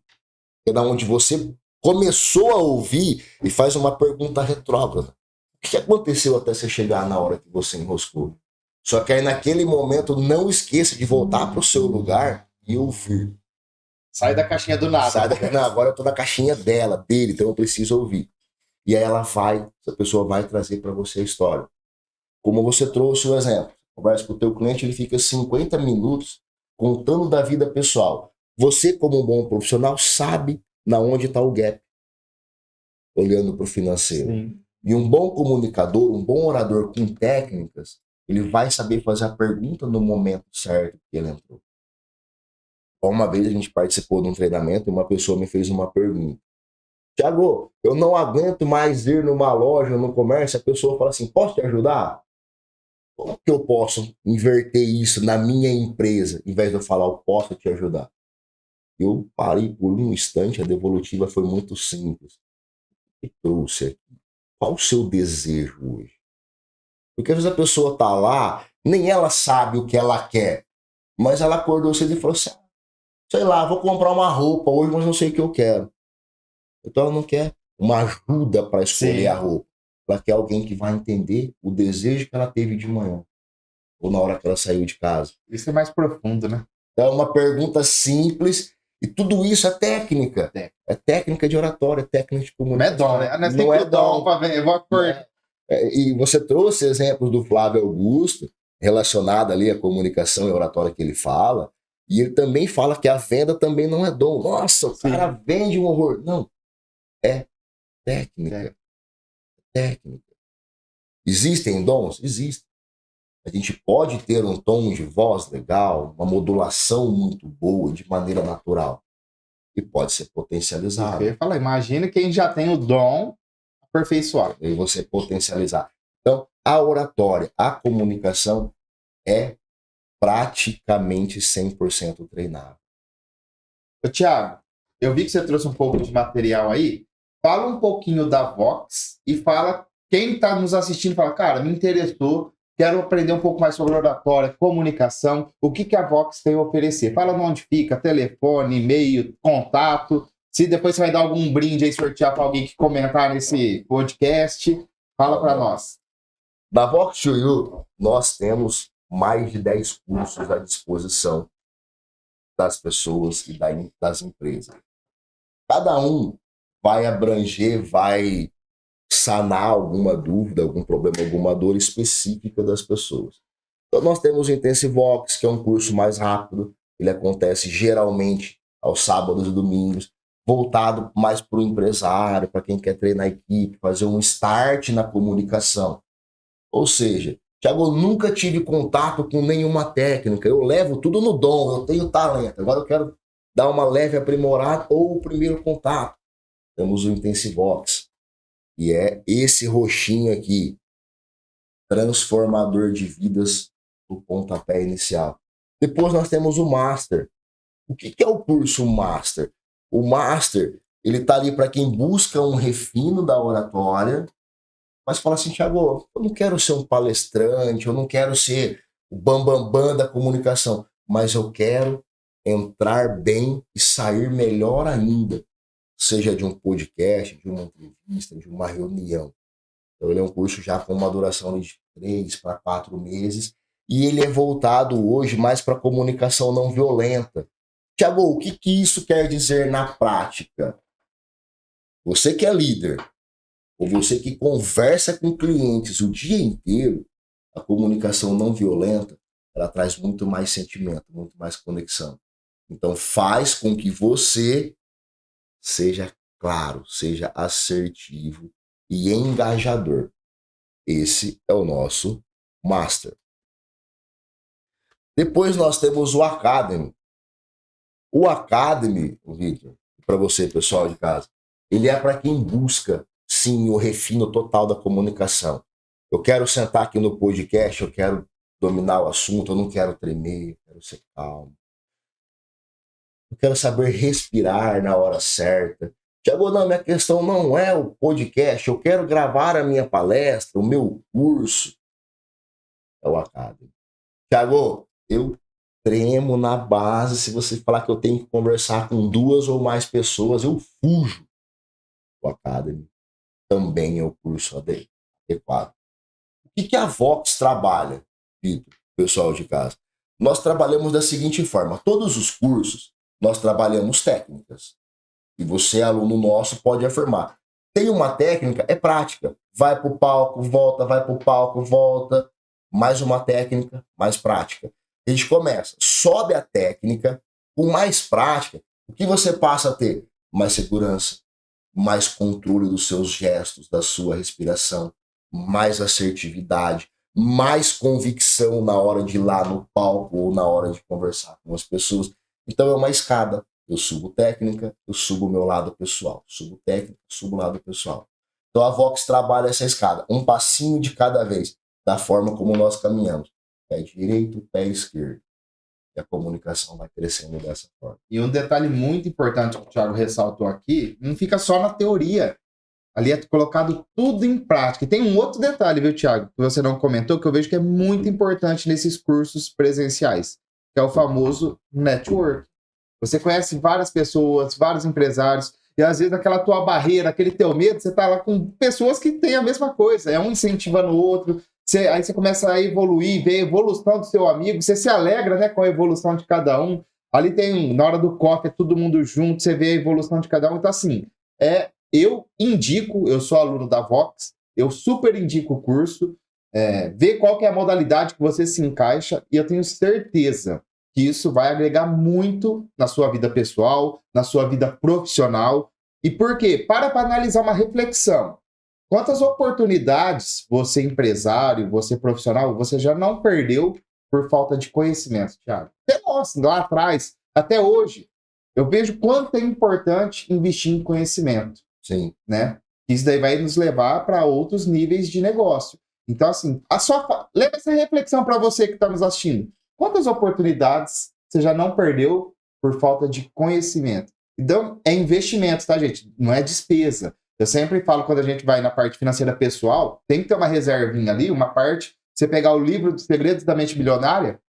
que é da onde você começou a ouvir e faz uma pergunta retrógrada. O que aconteceu até você chegar na hora que você enroscou? Só que aí naquele momento não esqueça de voltar para o seu lugar e ouvir. Sai da caixinha do nada. Não, agora eu tô na caixinha dele, então eu preciso ouvir. E aí essa pessoa vai trazer para você a história. Como você trouxe o exemplo. Conversa com o teu cliente, ele fica 50 minutos contando da vida pessoal. Você, como um bom profissional, sabe na onde está o gap, olhando para o financeiro. Sim. E um bom comunicador, um bom orador com técnicas, ele vai saber fazer a pergunta no momento certo que ele entrou. Uma vez a gente participou de um treinamento e uma pessoa me fez uma pergunta. Tiago, eu não aguento mais ir numa loja, no comércio, a pessoa fala assim, posso te ajudar? Como que eu posso inverter isso na minha empresa, em vez de eu falar, eu posso te ajudar? Eu parei por um instante, a devolutiva foi muito simples. E trouxe aqui. Qual o seu desejo hoje? Porque às vezes a pessoa está lá, nem ela sabe o que ela quer, mas ela acordou cedo e falou assim, sei lá, vou comprar uma roupa hoje, mas não sei o que eu quero. Então ela não quer uma ajuda para escolher Sim. a roupa. Ela quer alguém que vai entender o desejo que ela teve de manhã, ou na hora que ela saiu de casa. Isso é mais profundo, né? Então é uma pergunta simples, e tudo isso é técnica. É técnica de oratória, é técnica de Não é comunicação. dom, né? Não é dom. Pra ver, eu vou acordar. E você trouxe exemplos do Flávio Augusto, relacionado ali à comunicação e oratória que ele fala, e ele também fala que a venda também não é dom. Nossa, o cara vende um horror. Não, é técnica. Técnica. Existem dons? Existem. A gente pode ter um tom de voz legal, uma modulação muito boa, de maneira natural, e pode ser potencializado. Eu ia falar, imagina quem já tem o dom aperfeiçoado. E você potencializar. Então, a oratória, a comunicação é praticamente 100% treinável. Tiago, eu vi que você trouxe um pouco de material aí. Fala um pouquinho da Vox e fala, quem está nos assistindo, fala, cara, me interessou, quero aprender um pouco mais sobre oratória, comunicação, o que a Vox tem a oferecer. Fala onde fica, telefone, e-mail, contato. Se depois você vai dar algum brinde aí, sortear para alguém que comentar nesse podcast, fala para nós. Na Vox to You, nós temos mais de 10 cursos à disposição das pessoas e das empresas. Cada um vai abranger, vai sanar alguma dúvida, algum problema, alguma dor específica das pessoas. Então nós temos o Intensivox, que é um curso mais rápido, ele acontece geralmente aos sábados e domingos, voltado mais para o empresário, para quem quer treinar a equipe, fazer um start na comunicação. Ou seja, Tiago, eu nunca tive contato com nenhuma técnica, eu levo tudo no dom, eu tenho talento, agora eu quero dar uma leve aprimorada ou o primeiro contato. Temos o Intensivox, e é esse roxinho aqui, transformador de vidas do pontapé inicial. Depois nós temos o Master. O que é o curso Master? O Master, ele está ali para quem busca um refino da oratória, mas fala assim, Tiago, eu não quero ser um palestrante, eu não quero ser o bambambam da comunicação, mas eu quero entrar bem e sair melhor ainda, seja de um podcast, de uma entrevista, de uma reunião. Então ele é um curso já com uma duração de 3 para 4 meses, e ele é voltado hoje mais para comunicação não violenta. Tiago, o que isso quer dizer na prática? Você que é líder, ou você que conversa com clientes o dia inteiro, a comunicação não violenta, ela traz muito mais sentimento, muito mais conexão. Então faz com que você seja claro, seja assertivo e engajador. Esse é o nosso Master. Depois nós temos o Academy. O Academy, Victor, para você, pessoal de casa, ele é para quem busca, sim, o refino total da comunicação. Eu quero sentar aqui no podcast, eu quero dominar o assunto, eu não quero tremer, eu quero ser calmo. Eu quero saber respirar na hora certa. Tiago, não, minha questão não é o podcast, eu quero gravar a minha palestra, o meu curso. É o Academy. Tiago, eu tremo na base se você falar que eu tenho que conversar com 2 ou mais pessoas, eu fujo. O Academy também é o curso adequado. O que a Vox trabalha, Vitor, pessoal de casa? Nós trabalhamos da seguinte forma: todos os cursos, nós trabalhamos técnicas. E você, aluno nosso, pode afirmar. Tem uma técnica, é prática. Vai para o palco, volta, vai para o palco, volta. Mais uma técnica, mais prática. A gente começa, sobe a técnica, com mais prática, o que você passa a ter? Mais segurança, mais controle dos seus gestos, da sua respiração, mais assertividade, mais convicção na hora de ir lá no palco ou na hora de conversar com as pessoas. Então é uma escada. Eu subo técnica, eu subo o meu lado pessoal. Subo técnica, subo o lado pessoal. Então a Vox trabalha essa escada, um passinho de cada vez, da forma como nós caminhamos. Pé direito, pé esquerdo. E a comunicação vai crescendo dessa forma. E um detalhe muito importante que o Thiago ressaltou aqui, não fica só na teoria. Ali é colocado tudo em prática. E tem um outro detalhe, viu, Thiago, que você não comentou, que eu vejo que é muito importante nesses cursos presenciais, que é o famoso network. Você conhece várias pessoas, vários empresários, e às vezes aquela tua barreira, aquele teu medo, você tá lá com pessoas que têm a mesma coisa, é um incentivando o outro, aí você começa a evoluir, ver a evolução do seu amigo, você se alegra, né, com a evolução de cada um. Ali tem, na hora do coffee, é todo mundo junto, você vê a evolução de cada um. Então, assim, eu indico, eu sou aluno da Vox, eu super indico o curso, ver qual que é a modalidade que você se encaixa, e eu tenho certeza que isso vai agregar muito na sua vida pessoal, na sua vida profissional. E por quê? Para analisar uma reflexão. Quantas oportunidades você empresário, você profissional, você já não perdeu por falta de conhecimento, Thiago? Até nós, lá atrás, até hoje, eu vejo quanto é importante investir em conhecimento. Sim. Né? Isso daí vai nos levar para outros níveis de negócio. Então, assim, leva essa reflexão para você que está nos assistindo. Quantas oportunidades você já não perdeu por falta de conhecimento? Então, é investimento, tá, gente? Não é despesa. Eu sempre falo, quando a gente vai na parte financeira pessoal, tem que ter uma reservinha ali, uma parte. Você pegar o livro dos Segredos da Mente Milionária,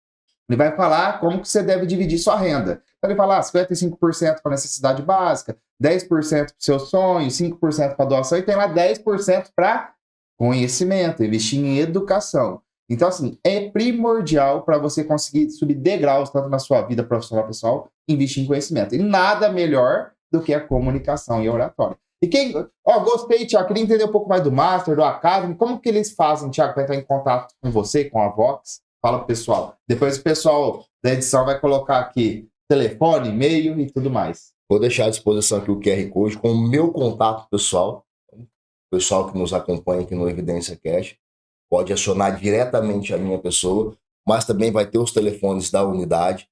ele vai falar como que você deve dividir sua renda. Então, ele fala 55% para necessidade básica, 10% para o seu sonho, 5% para doação, e tem lá 10% para conhecimento, investir em educação. Então, assim, é primordial para você conseguir subir degraus, tanto na sua vida profissional e pessoal, investir em conhecimento. E nada melhor do que a comunicação e a oratória. E gostei, Thiago, queria entender um pouco mais do Master, do Academy, como que eles fazem, Thiago, para entrar em contato com você, com a Vox? Fala pro pessoal. Depois o pessoal da edição vai colocar aqui telefone, e-mail e tudo mais. Vou deixar à disposição aqui o QR Code com o meu contato pessoal. O pessoal que nos acompanha aqui no Evidência Cash pode acionar diretamente a minha pessoa, mas também vai ter os telefones da unidade.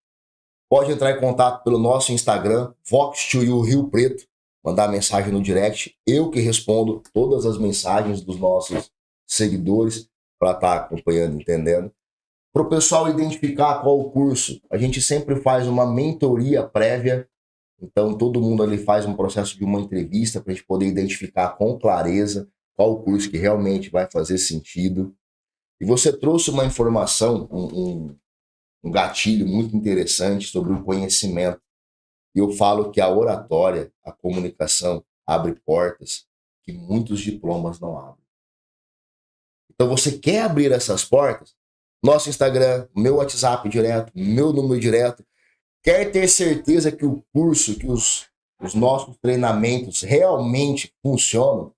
Pode entrar em contato pelo nosso Instagram, Vox2U Rio Preto, mandar mensagem no direct. Eu que respondo todas as mensagens dos nossos seguidores para estar acompanhando, entendendo. Para o pessoal identificar qual o curso, a gente sempre faz uma mentoria prévia. Então, todo mundo ali faz um processo de uma entrevista para a gente poder identificar com clareza qual o curso que realmente vai fazer sentido. E você trouxe uma informação, um gatilho muito interessante sobre o conhecimento. E eu falo que a oratória, a comunicação, abre portas que muitos diplomas não abrem. Então, você quer abrir essas portas? Nosso Instagram, meu WhatsApp direto, meu número direto. Quer ter certeza que o curso, que os nossos treinamentos realmente funcionam?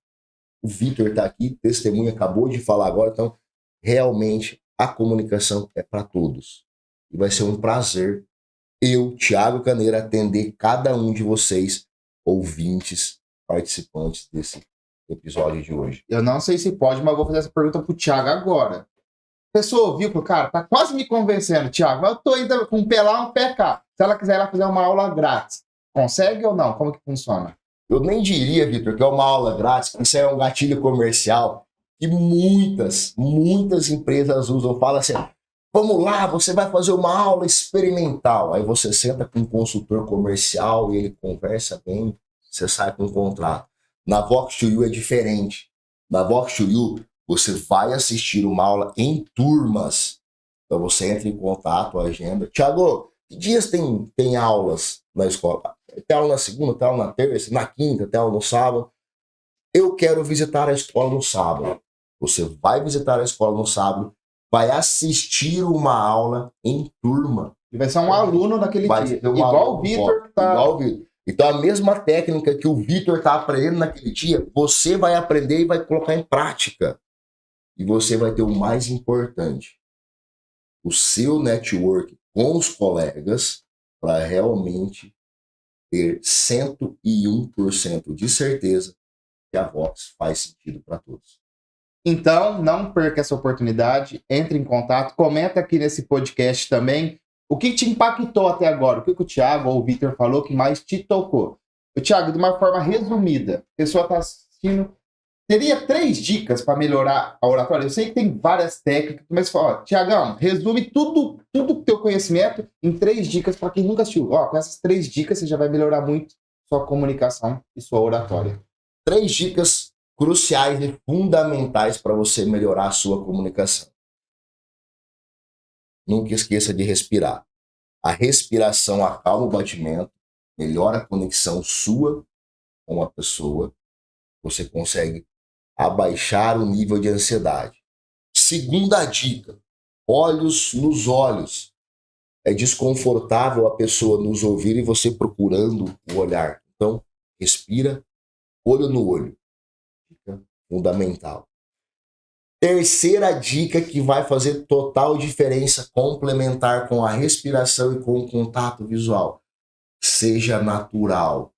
O Vitor está aqui, testemunha, acabou de falar agora. Então, realmente, a comunicação é para todos. E vai ser um prazer eu, Thiago Caneira, atender cada um de vocês, ouvintes, participantes desse episódio de hoje. Eu não sei se pode, mas eu vou fazer essa pergunta pro Thiago agora. A pessoa ouviu, cara, tá quase me convencendo, Thiago, mas eu tô ainda com um pé lá, um pé cá. Se ela quiser ir lá fazer uma aula grátis, consegue ou não? Como que funciona? Eu nem diria, Vitor, que é uma aula grátis, isso é um gatilho comercial que muitas empresas usam. Fala assim, vamos lá, você vai fazer uma aula experimental. Aí você senta com um consultor comercial e ele conversa bem, você sai com um contrato. Na Vox2U é diferente. Na Vox2U, você vai assistir uma aula em turmas. Então você entra em contato, agenda. Thiago, que dias tem aulas na escola? Tem aula na segunda, tem aula na terça, na quinta, tem aula no sábado. Eu quero visitar a escola no sábado. Você vai visitar a escola no sábado, vai assistir uma aula em turma. Ele vai ser um aluno daquele Vai dia. ser um Igual aluno o Vitor que tá... igual o Vitor. Então, a mesma técnica que o Vitor está aprendendo naquele dia, você vai aprender e vai colocar em prática. E você vai ter o mais importante, o seu network com os colegas para realmente ter 101% de certeza que a Vox faz sentido para todos. Então, não perca essa oportunidade, entre em contato, comenta aqui nesse podcast também o que te impactou até agora, o que o Thiago ou o Vitor falou que mais te tocou. O Thiago, de uma forma resumida, a pessoa está assistindo, teria 3 dicas para melhorar a oratória? Eu sei que tem várias técnicas, mas fala, Thiagão, resume tudo o teu conhecimento em 3 dicas para quem nunca assistiu. Com essas 3 dicas você já vai melhorar muito sua comunicação e sua oratória. 3 dicas cruciais e fundamentais para você melhorar a sua comunicação. Nunca esqueça de respirar. A respiração acalma o batimento, melhora a conexão sua com a pessoa. Você consegue abaixar o nível de ansiedade. Segunda dica, olhos nos olhos. É desconfortável a pessoa nos ouvir e você procurando o olhar. Então, respira, olho no olho. Dica fundamental. Terceira dica que vai fazer total diferença complementar com a respiração e com o contato visual. Seja natural.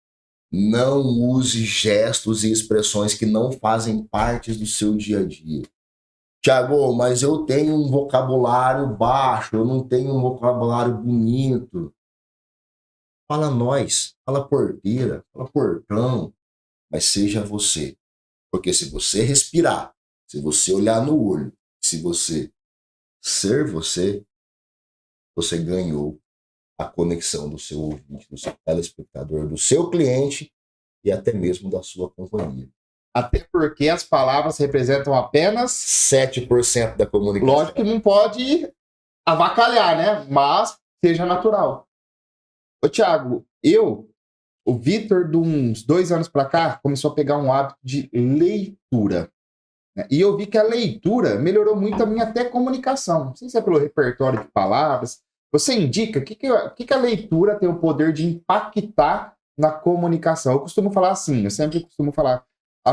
Não use gestos e expressões que não fazem parte do seu dia a dia. Thiago, mas eu tenho um vocabulário baixo, eu não tenho um vocabulário bonito. Fala nós, fala porteira, fala portão, mas seja você. Porque se você respirar, se você olhar no olho, se você ser você, você ganhou a conexão do seu ouvinte, do seu telespectador, do seu cliente e até mesmo da sua companhia. Até porque as palavras representam apenas 7% da comunicação. Lógico que não pode avacalhar, né? Mas seja natural. Ô, Thiago, o Vitor, de uns 2 anos para cá, começou a pegar um hábito de leitura. Né? E eu vi que a leitura melhorou muito a minha até comunicação. Não sei se é pelo repertório de palavras. Você indica que a leitura tem o poder de impactar na comunicação? Eu costumo falar assim, eu sempre costumo falar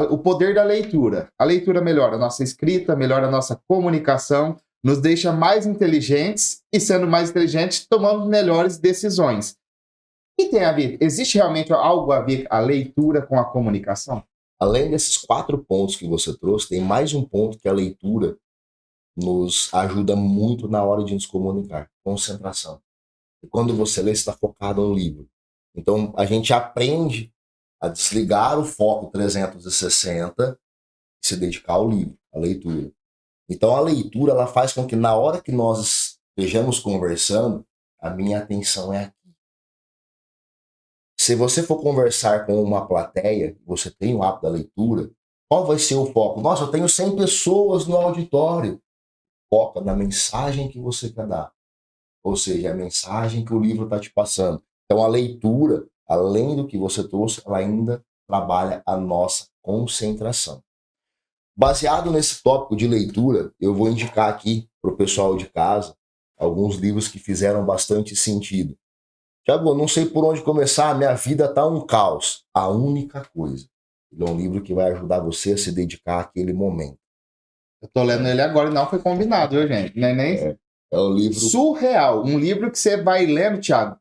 o poder da leitura. A leitura melhora a nossa escrita, melhora a nossa comunicação, nos deixa mais inteligentes e, sendo mais inteligentes, tomamos melhores decisões. E tem a ver? Existe realmente algo a ver a leitura com a comunicação? Além desses 4 pontos que você trouxe, tem mais um ponto que a leitura nos ajuda muito na hora de nos comunicar. Concentração. E quando você lê, você está focado no livro. Então, a gente aprende a desligar o foco 360 e se dedicar ao livro, à leitura. Então, a leitura ela faz com que na hora que nós estejamos conversando, a minha atenção é aqui. Se você for conversar com uma plateia, você tem o hábito da leitura, qual vai ser o foco? Nossa, eu tenho 100 pessoas no auditório. Foca na mensagem que você quer dar. Ou seja, a mensagem que o livro está te passando. Então, a leitura, além do que você trouxe, ela ainda trabalha a nossa concentração. Baseado nesse tópico de leitura, eu vou indicar aqui para o pessoal de casa alguns livros que fizeram bastante sentido. Thiago, não sei por onde começar, minha vida está um caos. A única coisa. Ele é um livro que vai ajudar você a se dedicar àquele momento. Eu tô lendo ele agora e não foi combinado, viu, gente? Não é nem... É um livro... surreal. Um livro que você vai lendo, Thiago,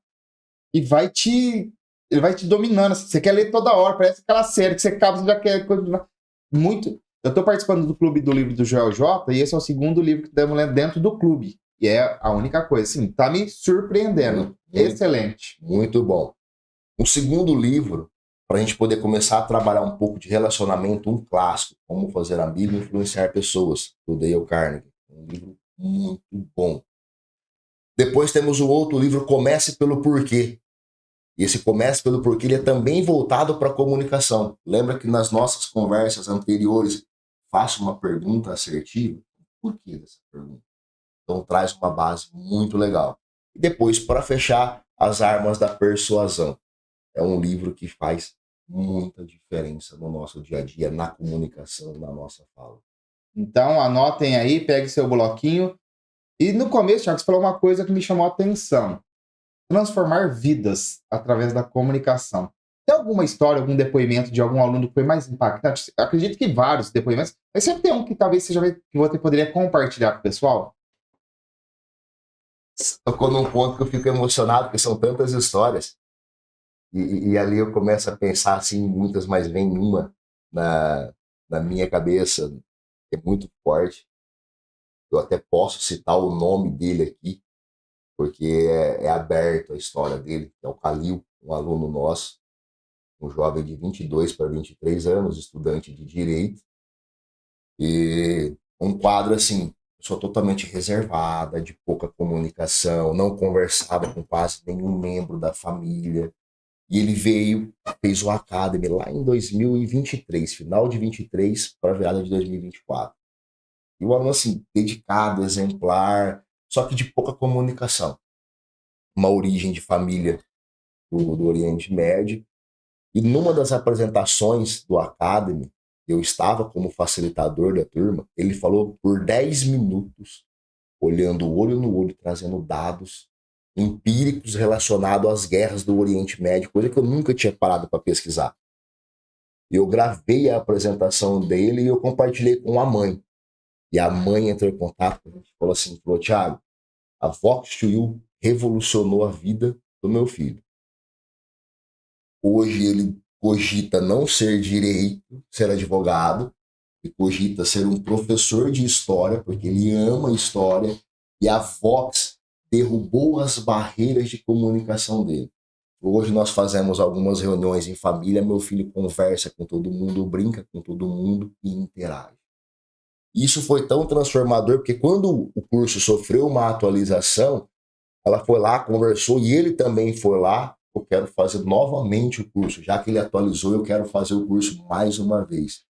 e ele vai te dominando. Você quer ler toda hora, parece aquela série que você acaba, você já quer continuar. Muito. Eu tô participando do Clube do Livro do Joel J, e esse é o segundo livro que estamos lendo dentro do clube. E é a única coisa. Assim, tá me surpreendendo. Excelente. Muito bom. Um segundo livro, para a gente poder começar a trabalhar um pouco de relacionamento, um clássico, Como Fazer Amigo e Influenciar Pessoas, do Dale Carnegie. Um livro muito bom. Depois temos o outro livro, Comece pelo Porquê. E esse Comece pelo Porquê ele é também voltado para a comunicação. Lembra que nas nossas conversas anteriores, faça uma pergunta assertiva? Por que dessa pergunta? Então traz uma base muito legal. E depois, para fechar, As Armas da Persuasão. É um livro que faz muita diferença no nosso dia a dia, na comunicação, na nossa fala. Então, anotem aí, pegue seu bloquinho. E no começo, Thiago, você falou uma coisa que me chamou a atenção. transformar vidas através da comunicação. Tem alguma história, algum depoimento de algum aluno que foi mais impactante? Acredito que vários depoimentos, mas sempre tem um que talvez seja que você poderia compartilhar com o pessoal? Tocou num ponto que eu fico emocionado, porque são tantas histórias. E ali eu começo a pensar assim, muitas, mas vem uma na minha cabeça, que é muito forte. Eu até posso citar o nome dele aqui, porque é aberto a história dele, que é o Calil, um aluno nosso, um jovem de 22 para 23 anos, estudante de Direito, e um quadro assim, pessoa totalmente reservada, de pouca comunicação, não conversava com quase nenhum membro da família, e ele veio, fez o Academy lá em 2023, final de 23 para a virada de 2024. E o aluno, assim, dedicado, exemplar, só que de pouca comunicação. Uma origem de família do Oriente Médio. E numa das apresentações do Academy, eu estava como facilitador da turma, ele falou por 10 minutos, olhando olho no olho, trazendo dados empíricos relacionados às guerras do Oriente Médio, coisa que eu nunca tinha parado para pesquisar. Eu gravei a apresentação dele e eu compartilhei com a mãe. E a mãe entrou em contato com a gente e falou assim, Thiago, a Vox2U revolucionou a vida do meu filho. Hoje ele cogita não ser direito, ser advogado, ele cogita ser um professor de história, porque ele ama história, e a Vox derrubou as barreiras de comunicação dele. Hoje nós fazemos algumas reuniões em família, meu filho conversa com todo mundo, brinca com todo mundo e interage. Isso foi tão transformador, porque quando o curso sofreu uma atualização, ela foi lá, conversou, e ele também foi lá, eu quero fazer novamente o curso. Já que ele atualizou, eu quero fazer o curso mais uma vez.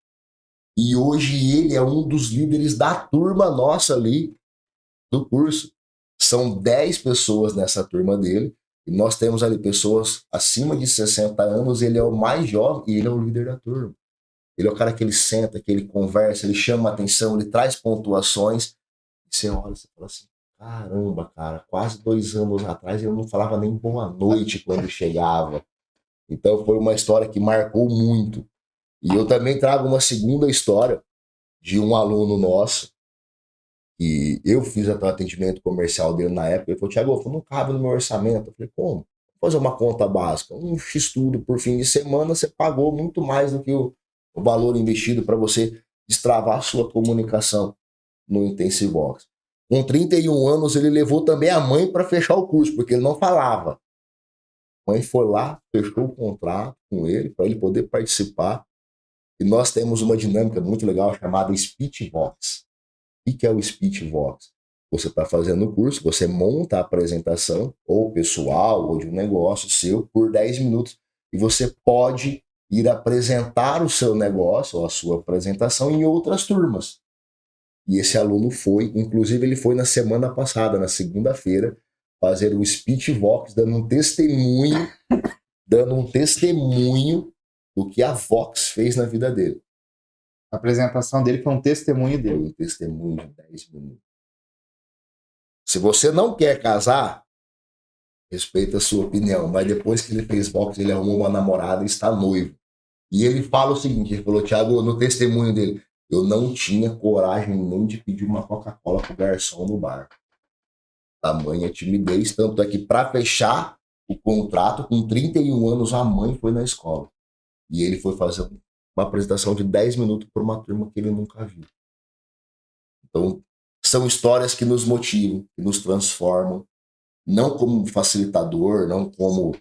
E hoje ele é um dos líderes da turma nossa ali, do curso. São 10 pessoas nessa turma dele, e nós temos ali pessoas acima de 60 anos, ele é o mais jovem e ele é o líder da turma. Ele é o cara que ele senta, que ele conversa, ele chama a atenção, ele traz pontuações. E você olha e você fala assim, caramba, cara, quase 2 anos atrás eu não falava nem boa noite quando chegava. Então foi uma história que marcou muito. E eu também trago uma segunda história de um aluno nosso, que eu fiz até o atendimento comercial dele na época. Ele falou, Thiago, não cabe no meu orçamento. Eu falei, como? Vou fazer uma conta básica. Um X-tudo por fim de semana, você pagou muito mais do que o valor investido para você destravar a sua comunicação no Intensivox. Com 31 anos, ele levou também a mãe para fechar o curso, porque ele não falava. A mãe foi lá, fechou o contrato com ele, para ele poder participar. E nós temos uma dinâmica muito legal chamada Speechvox. O que é o Speechvox? Você está fazendo o curso, você monta a apresentação, ou pessoal, ou de um negócio seu, por 10 minutos. E você pode ir apresentar o seu negócio, ou a sua apresentação, em outras turmas. E esse aluno foi, inclusive ele foi na semana passada, na segunda-feira, fazer o Speechvox, dando um testemunho do que a Vox fez na vida dele. A apresentação dele foi um testemunho dele. Foi um testemunho de 10 minutos. Se você não quer casar, respeita a sua opinião, mas depois que ele fez Vox, ele arrumou uma namorada e está noivo. E ele fala o seguinte, ele falou, Thiago, no testemunho dele, eu não tinha coragem nem de pedir uma Coca-Cola pro garçom no bar. Tamanha timidez, tanto é que para fechar o contrato, com 31 anos, a mãe foi na escola. E ele foi fazer uma apresentação de 10 minutos para uma turma que ele nunca viu. Então, são histórias que nos motivam, que nos transformam, não como facilitador, não como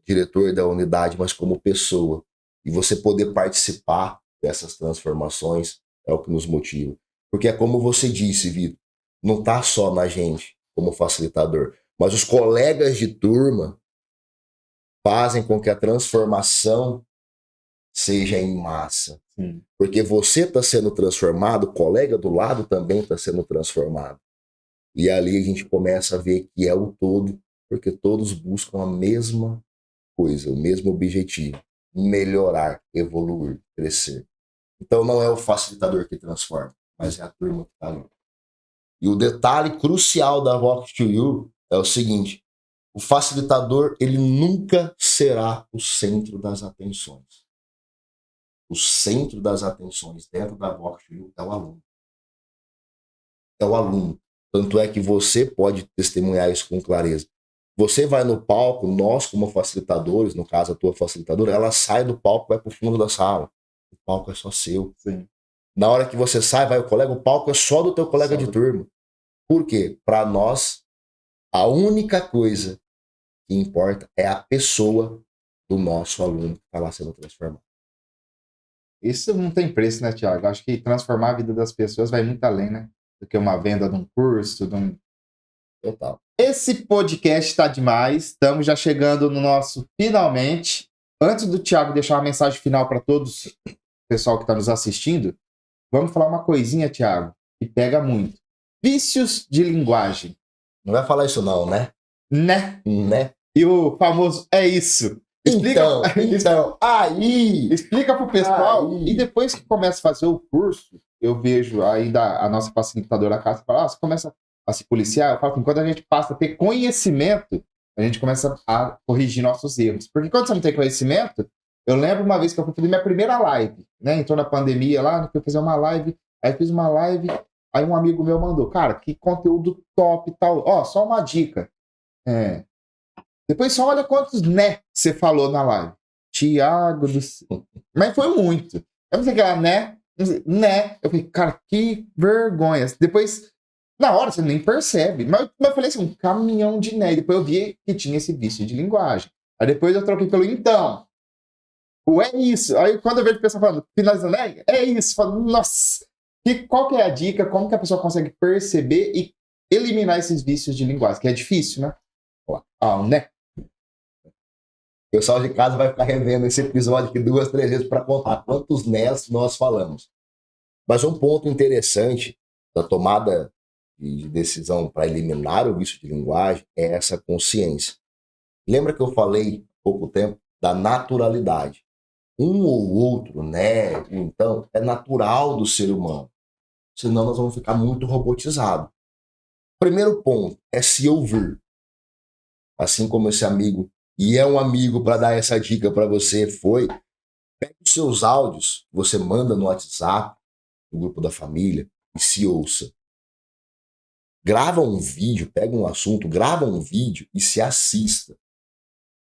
diretor da unidade, mas como pessoa. E você poder participar dessas transformações é o que nos motiva. Porque é como você disse, Vitor, não está só na gente como facilitador, mas os colegas de turma fazem com que a transformação seja em massa. Sim. Porque você está sendo transformado, o colega do lado também está sendo transformado. E ali a gente começa a ver que é o todo, porque todos buscam a mesma coisa, o mesmo objetivo: melhorar, evoluir, crescer. Então não é o facilitador que transforma, mas é a turma que está ali. E o detalhe crucial da Vox2U é o seguinte: O facilitador, ele nunca será o centro das atenções. O centro das atenções dentro da Vox é o aluno. É o aluno. Tanto é que você pode testemunhar isso com clareza. Você vai no palco, nós como facilitadores, no caso a tua facilitadora, ela sai do palco e vai para o fundo da sala. O palco é só seu. Sim. Na hora que você sai, vai o colega, o palco é só do teu colega de turma. Por quê? Para nós, a única coisa que importa é a pessoa do nosso aluno que está lá sendo transformado. Isso não tem preço, né, Thiago? Acho que transformar a vida das pessoas vai muito além, né? Do que uma venda de um curso, de um... Total. Esse podcast está demais. Estamos já chegando no nosso finalmente. Antes do Thiago deixar uma mensagem final para todos o pessoal que está nos assistindo, vamos falar uma coisinha, Thiago, que pega muito. Vícios de linguagem. Não vai falar isso não, né? Né? E o famoso é isso. Então, aí... Explica pro pessoal. Aí. E depois que começa a fazer o curso, eu vejo ainda a nossa facilitadora Cássia fala, você começa a se policiar. Eu falo que quando a gente passa a ter conhecimento, a gente começa a corrigir nossos erros. Porque quando você não tem conhecimento, eu lembro uma vez que eu fui fazer minha primeira live, né? Entrou na pandemia lá, eu fui fazer uma live, aí fiz uma live, aí um amigo meu mandou, cara, que conteúdo top e tal. Ó, só uma dica. Depois só olha quantos né você falou na live. Thiago do céu. Mas foi muito. Eu não sei o que era né. Eu falei, cara, que vergonha. Depois, na hora, você nem percebe. Mas eu falei assim, um caminhão de né. E depois eu vi que tinha esse vício de linguagem. Aí depois eu troquei pelo então. O é isso. Aí quando eu vejo o pessoal falando, finalizando, né? É isso. Eu falo, nossa. Qual que é a dica? Como que a pessoa consegue perceber e eliminar esses vícios de linguagem? Que é difícil, né? Né? O pessoal de casa vai ficar revendo esse episódio aqui 2, 3 vezes para contar quantos nés nós falamos. Mas um ponto interessante da tomada de decisão para eliminar o vício de linguagem é essa consciência. Lembra que eu falei há pouco tempo da naturalidade? Um ou outro, né? Então, é natural do ser humano. Senão nós vamos ficar muito robotizados. Primeiro ponto é se ouvir. Assim como esse amigo, e é um amigo para dar essa dica para você, pega os seus áudios, você manda no WhatsApp, no grupo da família, e se ouça. Grava um vídeo, pega um assunto, grava um vídeo e se assista.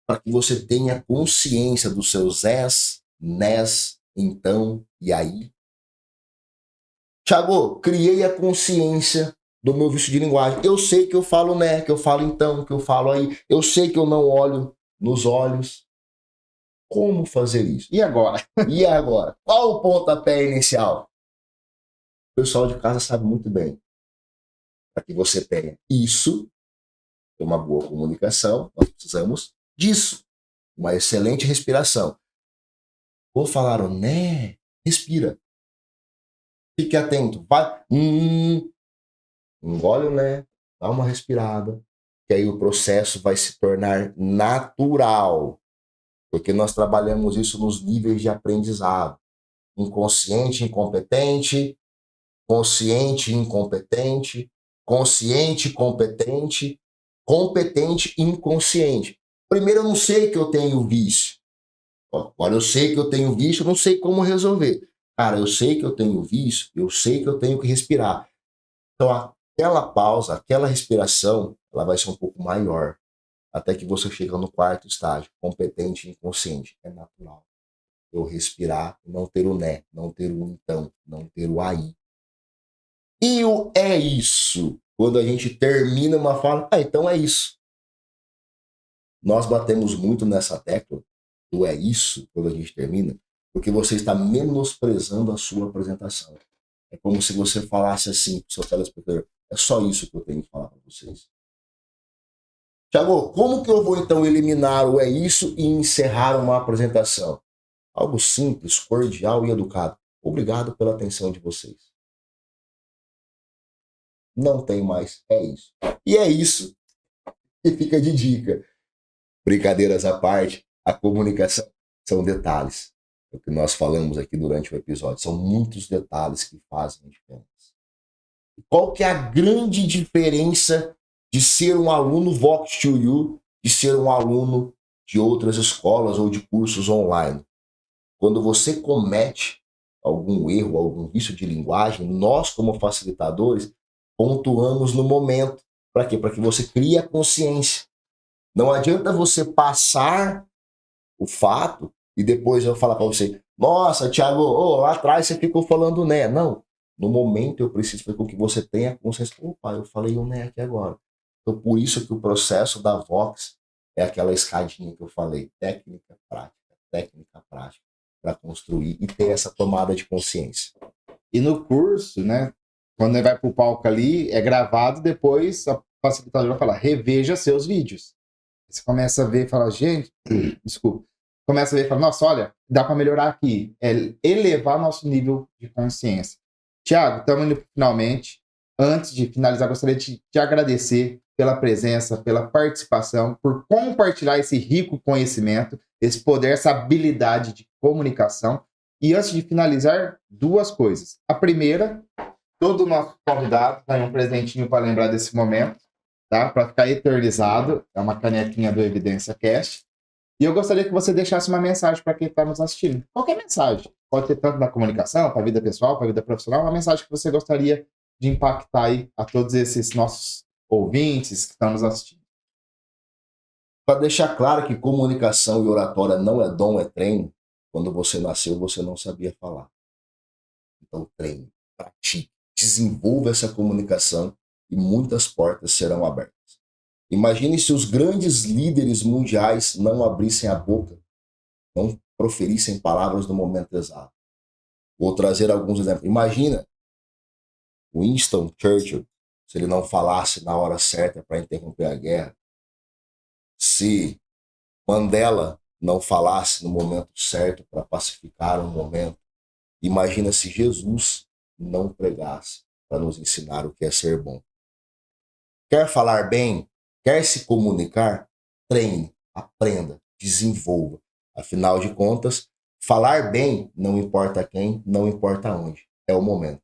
Para que você tenha consciência dos seus és, nés, então e aí. Thiago, criei a consciência do meu vício de linguagem. Eu sei que eu falo né, que eu falo então, que eu falo aí. Eu sei que eu não olho nos olhos. Como fazer isso? E agora? E agora? Qual o pontapé inicial? O pessoal de casa sabe muito bem. Para que você tenha isso, uma boa comunicação, nós precisamos disso. Uma excelente respiração. Vou falar o né? Respira. Fique atento. Vai. Engole o né, dá uma respirada, que aí o processo vai se tornar natural, porque nós trabalhamos isso nos níveis de aprendizado. Inconsciente, incompetente, consciente, incompetente, consciente, competente, competente, inconsciente. Primeiro, eu não sei que eu tenho vício. Agora, eu sei que eu tenho vício, eu não sei como resolver. Cara, eu sei que eu tenho vício, eu sei que eu tenho que respirar. Então, aquela pausa, aquela respiração, ela vai ser um pouco maior, até que você chega no quarto estágio, competente e inconsciente. É natural eu respirar, não ter o né, não ter o então, não ter o aí. E o é isso, quando a gente termina uma fala, então é isso. Nós batemos muito nessa tecla do é isso, quando a gente termina, porque você está menosprezando a sua apresentação. É como se você falasse assim para o seu telespectador, é só isso que eu tenho que falar para vocês. Thiago, como que eu vou então eliminar o é isso e encerrar uma apresentação? Algo simples, cordial e educado. Obrigado pela atenção de vocês. Não tem mais, é isso. E é isso que fica de dica. Brincadeiras à parte, a comunicação são detalhes. É o que nós falamos aqui durante o episódio. São muitos detalhes que fazem a diferença. Qual que é a grande diferença de ser um aluno Vox2U de ser um aluno de outras escolas ou de cursos online. Quando você comete algum erro, algum vício de linguagem, nós, como facilitadores, pontuamos no momento. Para quê? Para que você crie a consciência. Não adianta você passar o fato e depois eu falar para você, nossa, Thiago, lá atrás você ficou falando né. Não. No momento eu preciso fazer com que você tenha consciência. Opa, eu falei um né aqui agora. Então, por isso que o processo da Vox é aquela escadinha que eu falei, técnica, prática, para construir e ter essa tomada de consciência. E no curso, né, quando ele vai para o palco ali, é gravado, depois a facilitadora fala, reveja seus vídeos. Você começa a ver e fala, gente, desculpa, começa a ver e fala, nossa, olha, dá para melhorar aqui. É elevar nosso nível de consciência. Thiago, estamos indo finalmente. Antes de finalizar, gostaria de te agradecer pela presença, pela participação, por compartilhar esse rico conhecimento, esse poder, essa habilidade de comunicação. E antes de finalizar, duas coisas. A primeira, todo nosso convidado ganha um presentinho para lembrar desse momento, tá? Para ficar eternizado. É uma canequinha do Evidência Cast. E eu gostaria que você deixasse uma mensagem para quem está nos assistindo. Qualquer mensagem. Pode ter tanto na comunicação, para a vida pessoal, para a vida profissional, uma mensagem que você gostaria de impactar aí a todos esses nossos ouvintes que estão nos assistindo. Para deixar claro que comunicação e oratória não é dom, é treino. Quando você nasceu, você não sabia falar. Então, treine, pratique, desenvolva essa comunicação e muitas portas serão abertas. Imagine se os grandes líderes mundiais não abrissem a boca, não proferissem palavras no momento exato. Vou trazer alguns exemplos. Imagina Winston Churchill, se ele não falasse na hora certa para interromper a guerra. Se Mandela não falasse no momento certo para pacificar um momento. Imagina se Jesus não pregasse para nos ensinar o que é ser bom. Quer falar bem? Quer se comunicar? Treine, aprenda, desenvolva. Afinal de contas, falar bem não importa quem, não importa onde. É o momento.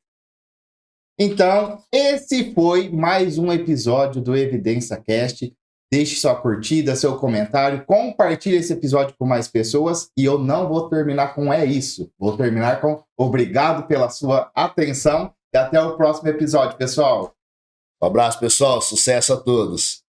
Então, esse foi mais um episódio do Evidência Cast. Deixe sua curtida, seu comentário, compartilhe esse episódio com mais pessoas e eu não vou terminar com é isso. Vou terminar com obrigado pela sua atenção e até o próximo episódio, pessoal. Um abraço, pessoal. Sucesso a todos.